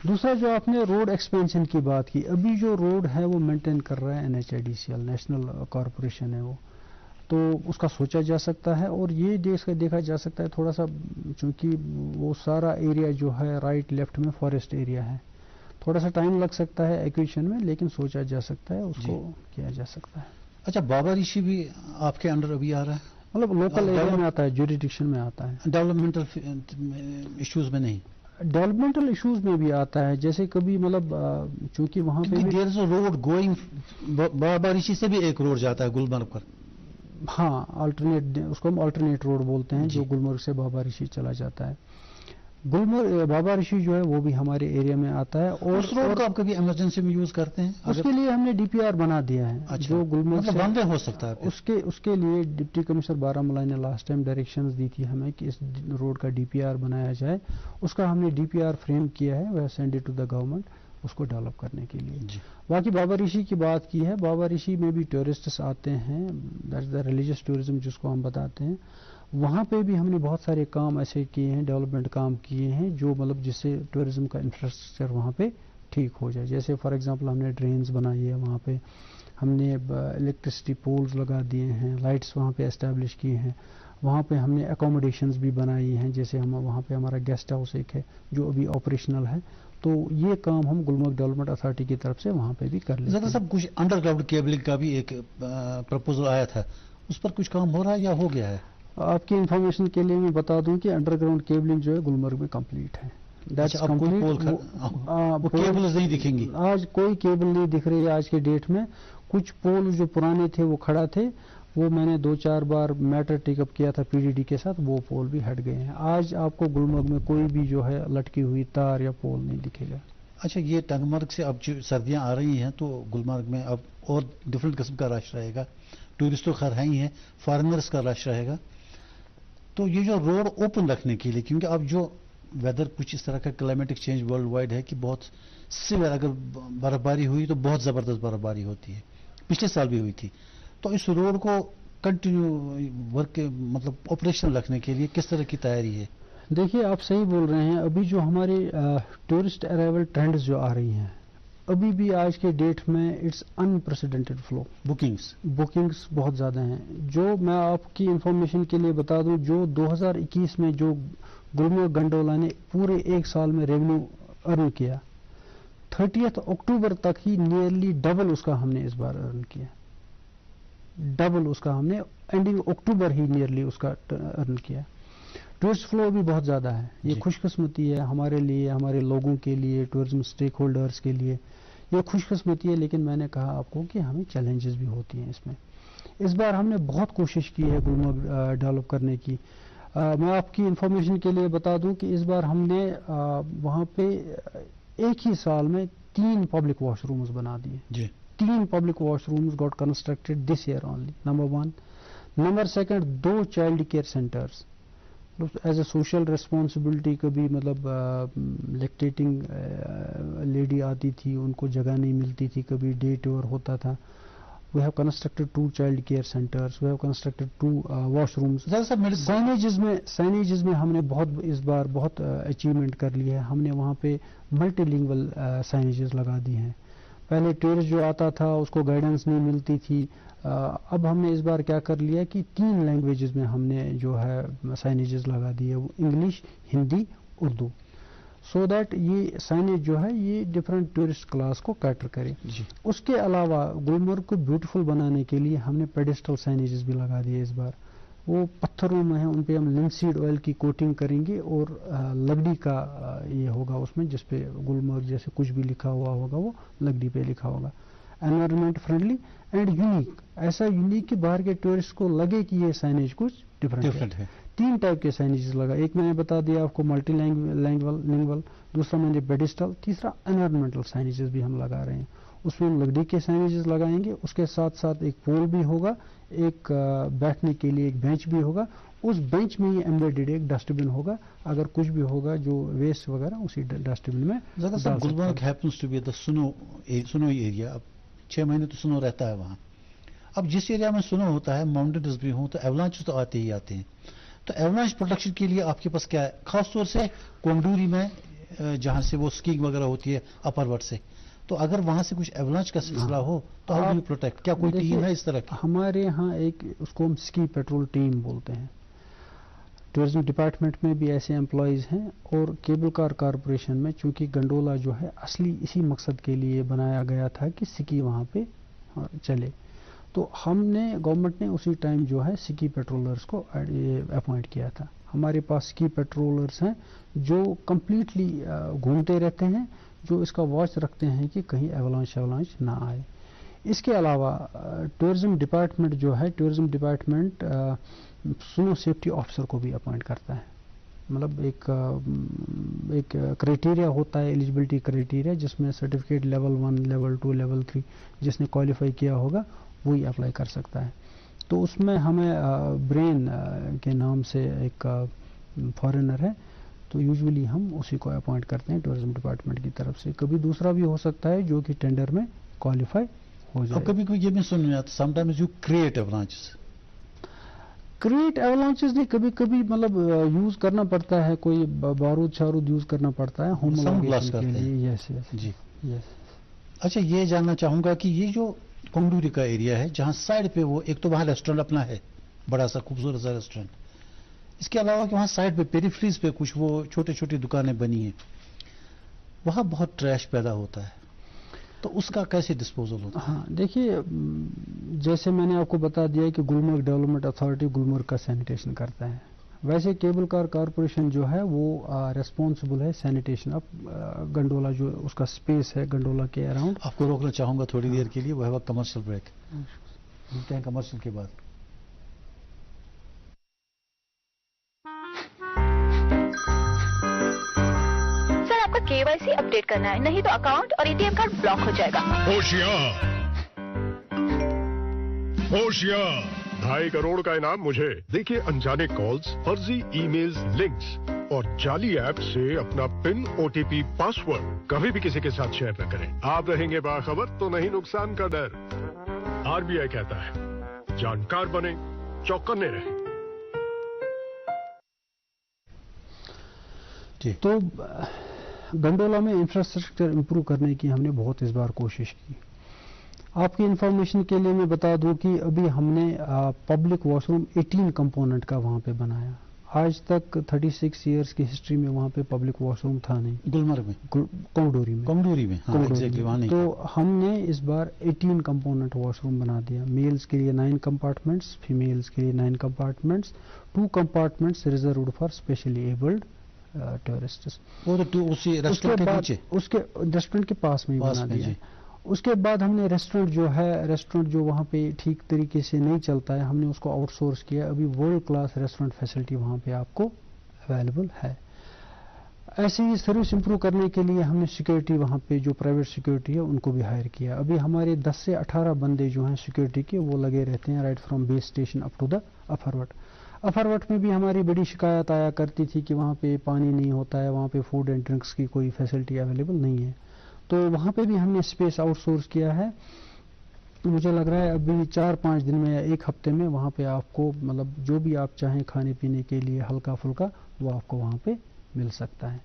B: دوسرا جو آپ نے روڈ ایکسپینشن کی بات کی، ابھی جو روڈ ہے وہ مینٹین کر رہا ہے NHIDCL، نیشنل کارپوریشن ہے وہ، تو اس کا سوچا جا سکتا ہے، اور یہ دیکھا جا سکتا ہے تھوڑا سا، چونکہ وہ سارا ایریا جو ہے رائٹ لیفٹ میں فارسٹ ایریا ہے، تھوڑا سا ٹائم لگ سکتا ہے ایکویشن میں، لیکن سوچا جا سکتا ہے، اس کو کیا جا سکتا ہے۔
A: اچھا بابا ریشی بھی آپ کے انڈر ابھی آ رہا ہے؟
B: مطلب لوکل ایریا میں آتا ہے، جوریڈکشن میں آتا ہے،
A: ڈیولپمنٹل ایشوز میں نہیں؟
B: ڈیولپمنٹل ایشوز میں بھی آتا ہے، جیسے کبھی مطلب چونکہ وہاں پہ
A: دیر از اے روڈ گوئنگ، بابا ریشی سے بھی ایک روڈ جاتا ہے گلمرگ پر۔
B: ہاں آلٹرنیٹ، اس کو ہم آلٹرنیٹ روڈ بولتے ہیں، جو گلمرگ سے بابا ریشی چلا جاتا ہے۔ گلمرگ بابا ریشی جو ہے وہ بھی ہمارے ایریا میں آتا ہے، اور
A: اس روڈ کو آپ کبھی ایمرجنسی میں یوز کرتے ہیں؟
B: اس کے لیے ہم نے DPR بنا دیا ہے، جو گلمرگ سے
A: بند ہو سکتا ہے،
B: اس کے لیے ڈپٹی کمشنر بارہمولہ نے لاسٹ ٹائم ڈائریکشنز دی تھی ہمیں کہ اس روڈ کا DPR بنایا جائے، اس کا ہم نے DPR فریم کیا ہے، وہ send it to the government اس کو ڈیولپ کرنے کے لیے۔ باقی بابا ریشی کی بات کی ہے، بابا ریشی میں بھی ٹورسٹس آتے ہیں، دیٹس دا ریلیجس ٹورزم جس کو ہم بتاتے ہیں، وہاں پہ بھی ہم نے بہت سارے کام ایسے کیے ہیں، ڈیولپمنٹ کام کیے ہیں، جو مطلب جس سے ٹورزم کا انفراسٹرکچر وہاں پہ ٹھیک ہو جائے۔ جیسے فار ایگزامپل ہم نے ڈرینز بنائی ہے وہاں پہ، ہم نے الیکٹرسٹی پولز لگا دیے ہیں، لائٹس وہاں پہ اسٹیبلش کیے ہیں، وہاں پہ ہم نے اکوموڈیشنز بھی بنائی ہیں، جیسے ہم وہاں پہ ہمارا گیسٹ ہاؤس ایک ہے جو ابھی آپریشنل ہے، تو یہ کام ہم گلمرگ ڈیولپمنٹ اتھارٹی کی طرف سے وہاں پہ بھی کر لیتے ہیں۔
A: سب کچھ انڈر گراؤنڈ کیبلنگ کا بھی ایک پرپوزل آیا تھا، اس پر کچھ کام ہو رہا ہے یا ہو گیا ہے؟
B: آپ کی انفارمیشن کے لیے میں بتا دوں کہ انڈر گراؤنڈ کیبلنگ جو ہے گلمرگ میں کمپلیٹ ہے،
A: کیبلز نہیں دکھیں گی
B: آج، کوئی کیبل نہیں دکھ رہی ہے آج کے ڈیٹ میں۔ کچھ پول جو پرانے تھے وہ کھڑا تھے، وہ میں نے 2-4 بار میٹر ٹیک اپ کیا تھا PDD کے ساتھ، وہ پول بھی ہٹ گئے ہیں۔ آج آپ کو گلمرگ میں کوئی بھی جو ہے لٹکی ہوئی تار یا پول نہیں دکھے گا۔
A: اچھا یہ ٹنگ مرگ سے اب جو سردیاں آ رہی ہیں تو گلمرگ میں اب اور ڈفرینٹ قسم کا رش رہے گا، ٹورسٹ تو خیر ہی ہیں، فارنرز کا رش رہے گا، تو یہ جو روڈ اوپن رکھنے کے لیے، کیونکہ اب جو ویدر کچھ اس طرح کا کلائمیٹک چینج ورلڈ وائڈ ہے کہ بہت سیویئر، اگر برف باری ہوئی تو بہت زبردست برف باری ہوتی ہے، پچھلے سال بھی ہوئی تھی، تو اس روڈ کو کنٹینیو ورک مطلب آپریشن رکھنے کے لیے کس طرح کی تیاری ہے؟
B: دیکھیے آپ صحیح بول رہے ہیں، ابھی جو ہمارے ٹورسٹ ارائیول ٹرینڈز جو آ رہی ہیں، ابھی بھی آج کے ڈیٹ میں اٹس انپریسیڈنٹڈ فلو. بکنگس بہت زیادہ ہیں. جو میں آپ کی انفارمیشن کے لیے بتا دوں، جو 2021 میں جو گلمرگ گنڈولا نے پورے ایک سال میں ریونیو ارن کیا، 30 اکتوبر تک ہی نیئرلی ڈبل اس کا ہم نے اس بار ارن کیا. ڈبل اس کا ہم نے اینڈنگ اکتوبر ہی نیئرلی اس کا ارن کیا. ٹورسٹ فلو بھی بہت زیادہ ہے. یہ خوش قسمتی ہے ہمارے لیے، ہمارے لوگوں کے لیے، ٹورزم اسٹیک ہولڈرز کے لیے یہ خوش قسمتی ہے. لیکن میں نے کہا آپ کو کہ ہمیں چیلنجز بھی ہوتی ہیں اس میں. اس بار ہم نے بہت کوشش کی ہے گلمرگ ڈیولپ کرنے کی. میں آپ کی انفارمیشن کے لیے بتا دوں کہ اس بار ہم نے وہاں پہ ایک ہی سال میں 3 پبلک واش رومز بنا دیے. 3 public washrooms got constructed this year only. Number 1. Number 2 2 child care centres as a social responsibility. کبھی مطلب لیکٹیٹنگ لیڈی آتی تھی، ان کو جگہ نہیں ملتی تھی، کبھی ڈے ٹور ہوتا تھا. We have constructed 2 child care centers. We have constructed 2 washrooms. سائنیجز میں ہم نے اس بار بہت اچیومنٹ کر لی ہے. ہم نے وہاں پہ ملٹی لنگول سائنیجز لگا دی ہیں. پہلے ٹورسٹ جو آتا تھا اس کو گائیڈنس نہیں ملتی تھی. اب ہم نے اس بار کیا کر لیا کہ 3 لینگویجز میں ہم نے جو ہے سائنیجز لگا دی ہے، وہ English, Hindi, Urdu. So that یہ سائنیج جو ہے یہ ڈفرینٹ ٹورسٹ کلاس کو کیٹر کرے. اس کے علاوہ گلمرگ کو بیوٹیفل بنانے کے لیے ہم نے پیڈسٹل سائنیجز بھی لگا دیے اس بار. وہ پتھروں میں ہیں، ان پہ ہم لنسیڈ آئل کی کوٹنگ کریں گے اور لکڑی کا یہ ہوگا اس میں، جس پہ گلمرگ جیسے کچھ بھی لکھا ہوا ہوگا وہ لکڑی پہ لکھا ہوگا. Environment friendly and unique. ایسا یونیک کہ باہر کے ٹورسٹ کو لگے کہ یہ سائنیج کچھ ڈفرینٹ ہے. 3 ٹائپ کے سائنیجز لگا. ایک میں نے بتا دیا آپ کو ملٹی لینگول، دوسرا میں نے پیڈسٹل، تیسرا انوائرمنٹل سائنیجز بھی ہم لگا رہے ہیں. اس میں ہم لکڑی کے سائنیجز لگائیں گے. اس کے ساتھ ساتھ ایک پول بھی ہوگا، ایک بیٹھنے کے لیے ایک بینچ بھی ہوگا. اس بینچ میں ہی ایمبیڈڈ ایک ڈسٹ بن ہوگا. اگر کچھ بھی ہوگا جو ویسٹ وغیرہ اسی ڈسٹ بن میں.
A: Gulmarg happens to be the snow area. اب 6 مہینے تو سنو رہتا ہے وہاں. اب جس ایریا میں سنو ہوتا ہے، ماؤنٹینز بھی ہوں، تو ایولانچ تو آتے ہی آتے ہیں. تو ایولانچ پروٹیکشن کے لیے آپ کے پاس کیا ہے؟ خاص طور سے کونڈوری میں جہاں سے وہ اسکیئنگ وغیرہ ہوتی ہے اپر ورڈ سے، تو اگر وہاں سے کچھ ایولانچ کا سلسلہ ہو تو ہاؤ ڈو یو پروٹیکٹ؟ کیا کوئی ٹیم ہے اس طرح کی؟
B: ہمارے یہاں ایک اس کو ہم سکی پیٹرول ٹیم بولتے ہیں. ٹورزم ڈپارٹمنٹ میں بھی ایسے امپلائیز ہیں. اور کیبل کار کارپوریشن میں چونکہ گنڈولا جو ہے اصلی اسی مقصد کے لیے بنایا گیا تھا کہ سکی وہاں پہ چلے، تو ہم نے گورنمنٹ نے اسی ٹائم جو ہے سکی پیٹرولرز کو اپوائنٹ کیا تھا. ہمارے پاس سکی پیٹرولرز ہیں جو کمپلیٹلی گھومتے رہتے ہیں، جو اس کا واچ رکھتے ہیں کہ کہیں ایولانچ نہ آئے. اس کے علاوہ ٹورزم ڈپارٹمنٹ جو ہے، ٹورزم ڈپارٹمنٹ سنو سیفٹی آفیسر کو بھی اپوائنٹ کرتا ہے. مطلب ایک کرائٹیریا ہوتا ہے، ایلیجبلٹی کرائٹیریا، جس میں سرٹیفکیٹ لیول 1، لیول 2، لیول 3 جس نے کوالیفائی کیا ہوگا وہی اپلائی کر سکتا ہے. تو اس میں ہمیں برین کے نام سے ایک فارینر ہے، تو یوزولی ہم اسی کو اپوائنٹ کرتے ہیں ٹورزم ڈپارٹمنٹ کی طرف سے. کبھی دوسرا بھی ہو سکتا ہے جو کہ ٹینڈر میں کوالیفائی ہو جائے.
A: کبھی کوئی یہ بھی سن میں آتا sometimes you create avalanches.
B: Create avalanches نہیں، کبھی کبھی مطلب یوز کرنا پڑتا ہے، کوئی بارود شارود یوز کرنا پڑتا ہے ہوم لوکیشن کے لیے. یس
A: جی یس. اچھا یہ جاننا چاہوں گا کہ یہ جو کنگڈوری کا ایریا ہے جہاں سائڈ پہ وہ ایک تو وہاں ریسٹورینٹ اپنا ہے، بڑا سا خوبصورت سا ریسٹورینٹ، اس کے علاوہ کہ وہاں سائڈ پہ پیریفریز پہ کچھ وہ چھوٹی چھوٹی دکانیں بنی ہیں، وہاں بہت ٹریش پیدا ہوتا ہے، تو اس کا کیسے ڈسپوزل ہوتا ہے؟
B: ہاں دیکھیے، جیسے میں نے آپ کو بتا دیا کہ گلمرگ ڈیولپمنٹ اتھارٹی گلمرگ کا سینیٹیشن کرتا ہے. ویسے کیبل کار کارپوریشن جو ہے وہ ریسپانسبل ہے سینیٹیشن آف گنڈولا، جو اس کا اسپیس ہے گنڈولا کے اراؤنڈ.
A: آپ کو روکنا چاہوں گا تھوڑی دیر کے لیے، وہ ہے کمرشل بریک. ملتے ہیں کمرشل کے بعد.
I: سر آپ کا KYC اپڈیٹ کرنا ہے، نہیں تو اکاؤنٹ اور ATM کارڈ بلاک ہو جائے گا.
J: ہوشیار 2.5 کروڑ کا انعام مجھے. دیکھیے انجانے کالز، فرضی ای میلز، لنکس اور جعلی ایپ سے اپنا پن، OTP، پاسورڈ کبھی بھی کسی کے ساتھ شیئر نہ کریں. آپ رہیں گے باخبر تو نہیں نقصان کا ڈر. RBI کہتا ہے جانکار بنیں، چوکنے رہیں.
B: تو گنڈولا میں انفراسٹرکچر امپروو کرنے کی ہم نے بہت اس بار کوشش کی. آپ کی انفارمیشن کے لیے میں بتا دوں کہ ابھی ہم نے پبلک واش روم 18 کمپوننٹ کا وہاں پہ بنایا. آج تک 36 ایئرس کی ہسٹری میں وہاں پہ پبلک واش روم تھا نہیں.
A: گلمرگ میں,
B: کونگڈوری میں
A: ہاں.
B: تو ہم نے اس بار 18 کمپوننٹ واش روم بنا دیا. میلز کے لیے 9 کمپارٹمنٹس, فیمیلز کے لیے 9 compartments, 2 compartments reserved for specially abled tourists.
A: اسی
B: ریسٹورینٹ کے پاس میں بنا دیا. اس کے بعد ہم نے ریسٹورینٹ جو وہاں پہ ٹھیک طریقے سے نہیں چلتا ہے, ہم نے اس کو آؤٹ سورس کیا. ابھی ورلڈ کلاس ریسٹورینٹ فیسلٹی وہاں پہ آپ کو اویلیبل ہے. ایسے ہی سروس امپروو کرنے کے لیے ہم نے سیکورٹی وہاں پہ جو پرائیویٹ سیکورٹی ہے ان کو بھی ہائر کیا. ابھی ہمارے 10 سے 18 بندے جو ہیں سیکورٹی کے وہ لگے رہتے ہیں right from base station up to the Afarwat. Afarwat میں بھی ہماری بڑی شکایت آیا کرتی تھی کہ وہاں پہ پانی نہیں ہوتا ہے, وہاں پہ فوڈ اینڈ ڈرنکس کی کوئی فیسلٹی اویلیبل نہیں ہے. تو وہاں پہ بھی ہم نے اسپیس آؤٹ سورس کیا ہے. مجھے لگ رہا ہے ابھی 4-5 دن میں یا 1 ہفتے میں وہاں پہ آپ کو مطلب جو بھی آپ چاہیں کھانے پینے کے لیے ہلکا پھلکا وہ آپ کو وہاں پہ مل سکتا ہے.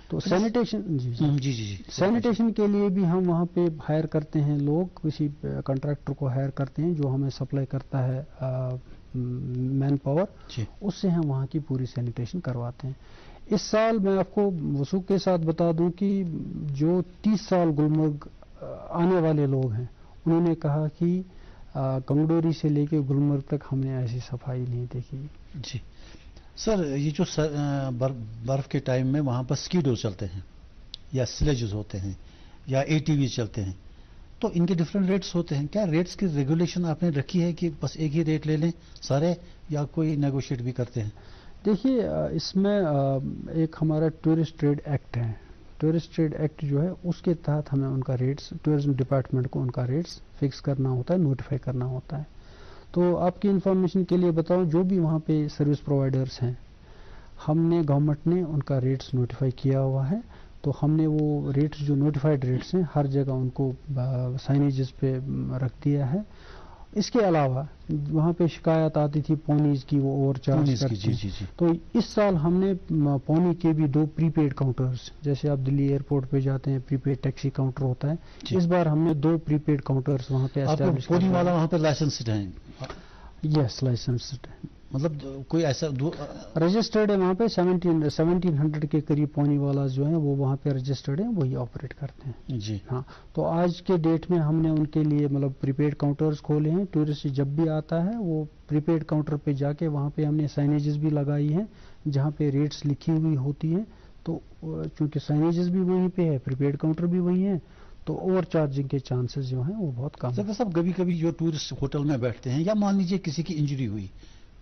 B: تو سینیٹیشن سینیٹیشن کے لیے بھی ہم وہاں پہ ہائر کرتے ہیں لوگ, کسی کنٹریکٹر کو ہائر کرتے ہیں جو ہمیں سپلائی کرتا ہے مین پاور, اس سے ہم وہاں کی پوری سینیٹیشن کرواتے ہیں. اس سال میں آپ کو وثوق کے ساتھ بتا دوں کہ جو 30 سال گلمرگ آنے والے لوگ ہیں انہوں نے کہا کہ کنگڈوری سے لے کے گلمرگ تک ہم نے ایسی صفائی نہیں دیکھی.
A: جی سر, یہ جو برف کے ٹائم میں وہاں پر اسکیڈو چلتے ہیں یا سلیجز ہوتے ہیں یا ATV چلتے ہیں, تو ان کے ڈفرینٹ ریٹس ہوتے ہیں. کیا ریٹس کی ریگولیشن آپ نے رکھی ہے کہ بس ایک ہی ریٹ لے لیں سارے, یا کوئی نیگوشیٹ بھی کرتے ہیں؟
B: دیکھیے اس میں ایک ہمارا ٹورسٹ ٹریڈ ایکٹ ہے. ٹورسٹ ٹریڈ ایکٹ جو ہے اس کے تحت ہمیں ان کا ریٹس, ٹورزم ڈپارٹمنٹ کو ان کا ریٹس فکس کرنا ہوتا ہے, نوٹیفائی کرنا ہوتا ہے. تو آپ کی انفارمیشن کے لیے بتاؤں, جو بھی وہاں پہ سروس پرووائڈرز ہیں ہم نے گورنمنٹ نے ان کا ریٹس نوٹیفائی کیا ہوا ہے. تو ہم نے وہ ریٹس جو نوٹیفائڈ ریٹس ہیں ہر جگہ ان کو سائنیجز پہ رکھ دیا ہے. اس کے علاوہ وہاں پہ شکایت آتی تھی پونیز کی, وہ اوور چارج کرتی ہیں. تو اس سال ہم نے پونی کے بھی 2 پری پیڈ کاؤنٹرز, جیسے آپ دلی ایئرپورٹ پہ جاتے ہیں پری پیڈ ٹیکسی کاؤنٹر ہوتا ہے, اس بار ہم نے 2 پری پیڈ کاؤنٹرز وہاں پہ اسٹیبلش
A: پونی والا وہاں پہ لائسنسڈ ہیں؟
B: یس, لائسنسڈ ہے.
A: مطلب کوئی ایسا
B: رجسٹرڈ ہے وہاں پہ 1700 کے قریب پونی والا جو ہیں وہ وہاں پہ رجسٹرڈ ہیں, وہی آپریٹ کرتے ہیں.
A: جی
B: ہاں. تو آج کے ڈیٹ میں ہم نے ان کے لیے مطلب پریپیڈ کاؤنٹرز کھولے ہیں. ٹورسٹ جب بھی آتا ہے وہ پریپیڈ کاؤنٹر پہ جا کے وہاں پہ ہم نے سائنیجز بھی لگائی ہیں جہاں پہ ریٹس لکھی ہوئی ہوتی ہیں. تو چونکہ سائنیجز بھی وہیں پہ ہے, پریپیڈ کاؤنٹر بھی وہی ہیں, تو اوور چارجنگ کے چانسز جو ہیں وہ بہت کم ہیں.
A: صاحب کبھی کبھی جو ٹورسٹ ہوٹل میں بیٹھتے ہیں, یا مان لیجیے کسی کی انجری ہوئی,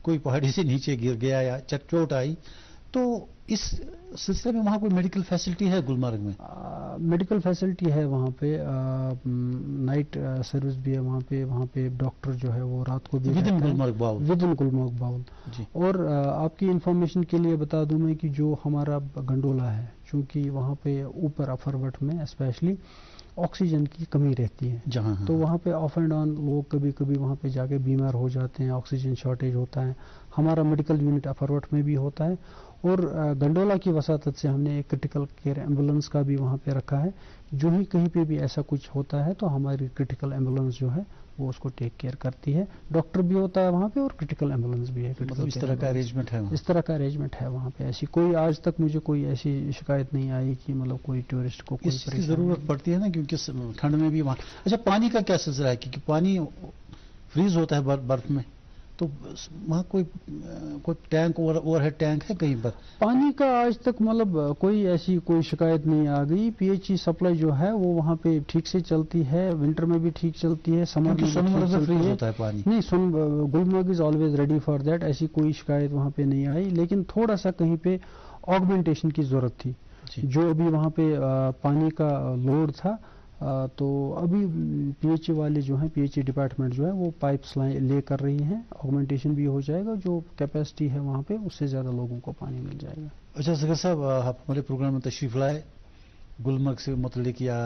A: کوئی پہاڑی سے نیچے گر گیا یا چوٹ آئی, تو اس سلسلے میں وہاں کوئی میڈیکل فیسلٹی ہے گلمرگ میں؟
B: میڈیکل فیسلٹی ہے وہاں پہ, نائٹ سروس بھی ہے وہاں پہ ڈاکٹر جو ہے وہ رات کو بھی
A: ود ان گلمرگ باؤل.
B: اور آپ کی انفارمیشن کے لیے بتا دوں میں کہ جو ہمارا گنڈولا ہے, چونکہ وہاں پہ اوپر افروٹ میں اسپیشلی آکسیجن کی کمی رہتی ہے, تو وہاں پہ آف اینڈ آن لوگ کبھی کبھی وہاں پہ جا کے بیمار ہو جاتے ہیں, آکسیجن شارٹیج ہوتا ہے. ہمارا میڈیکل یونٹ افروٹ میں بھی ہوتا ہے, اور گنڈولا کی وساطت سے ہم نے ایک کرٹیکل کیئر ایمبولینس کا بھی وہاں پہ رکھا ہے. جو ہی کہیں پہ بھی ایسا کچھ ہوتا ہے تو ہماری کرٹیکل ایمبولینس جو ہے وہ اس کو ٹیک کیئر کرتی ہے. ڈاکٹر بھی ہوتا ہے وہاں پہ اور کرٹیکل ایمبولینس بھی ہے.
A: اس طرح کا ارینجمنٹ ہے,
B: اس طرح کا ارینجمنٹ ہے وہاں پہ. ایسی کوئی آج تک مجھے کوئی ایسی شکایت نہیں آئی کہ مطلب کوئی ٹورسٹ کو
A: اس کی ضرورت پڑتی ہے نا, کیونکہ ٹھنڈ میں بھی وہاں. اچھا, پانی کا کیا سلسلہ ہے؟ کیونکہ پانی فریز ہوتا ہے برف میں, تو وہاں کوئی ٹینک اوور ہیڈ ٹینک ہے کہیں پر؟
B: پانی کا آج تک مطلب کوئی ایسی کوئی شکایت نہیں آ گئی. PHE سپلائی جو ہے وہ وہاں پہ ٹھیک سے چلتی ہے, ونٹر میں بھی ٹھیک چلتی ہے, سمر میں
A: فریز ہوتا ہے پانی.
B: نہیں, Gulmarg is always ready for that. ایسی کوئی شکایت وہاں پہ نہیں آئی, لیکن تھوڑا سا کہیں پہ آگمنٹیشن کی ضرورت تھی. جو ابھی وہاں پہ پانی کا لوڈ تھا, تو ابھی PHE والے جو ہیں, PHE ڈپارٹمنٹ جو ہے وہ پائپس لے کر رہی ہیں. آگمنٹیشن بھی ہو جائے گا, جو کیپیسٹی ہے وہاں پہ اس سے زیادہ لوگوں کو پانی مل جائے گا.
A: اچھا ذکر صاحب, آپ ہمارے پروگرام میں تشریف لائے, گلمرگ سے متعلق یا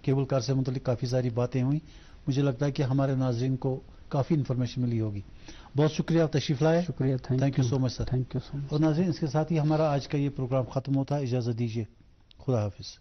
A: کیبل کار سے متعلق کافی ساری باتیں ہوئیں. مجھے لگتا ہے کہ ہمارے ناظرین کو کافی انفارمیشن ملی ہوگی. بہت شکریہ, آپ تشریف لائے.
B: شکریہ,
A: thank you so much sir.
B: Thank you so much.
A: اور ناظرین, اس کے ساتھ ہی ہمارا آج کا یہ پروگرام ختم ہوتا ہے. اجازت دیجیے. خدا حافظ.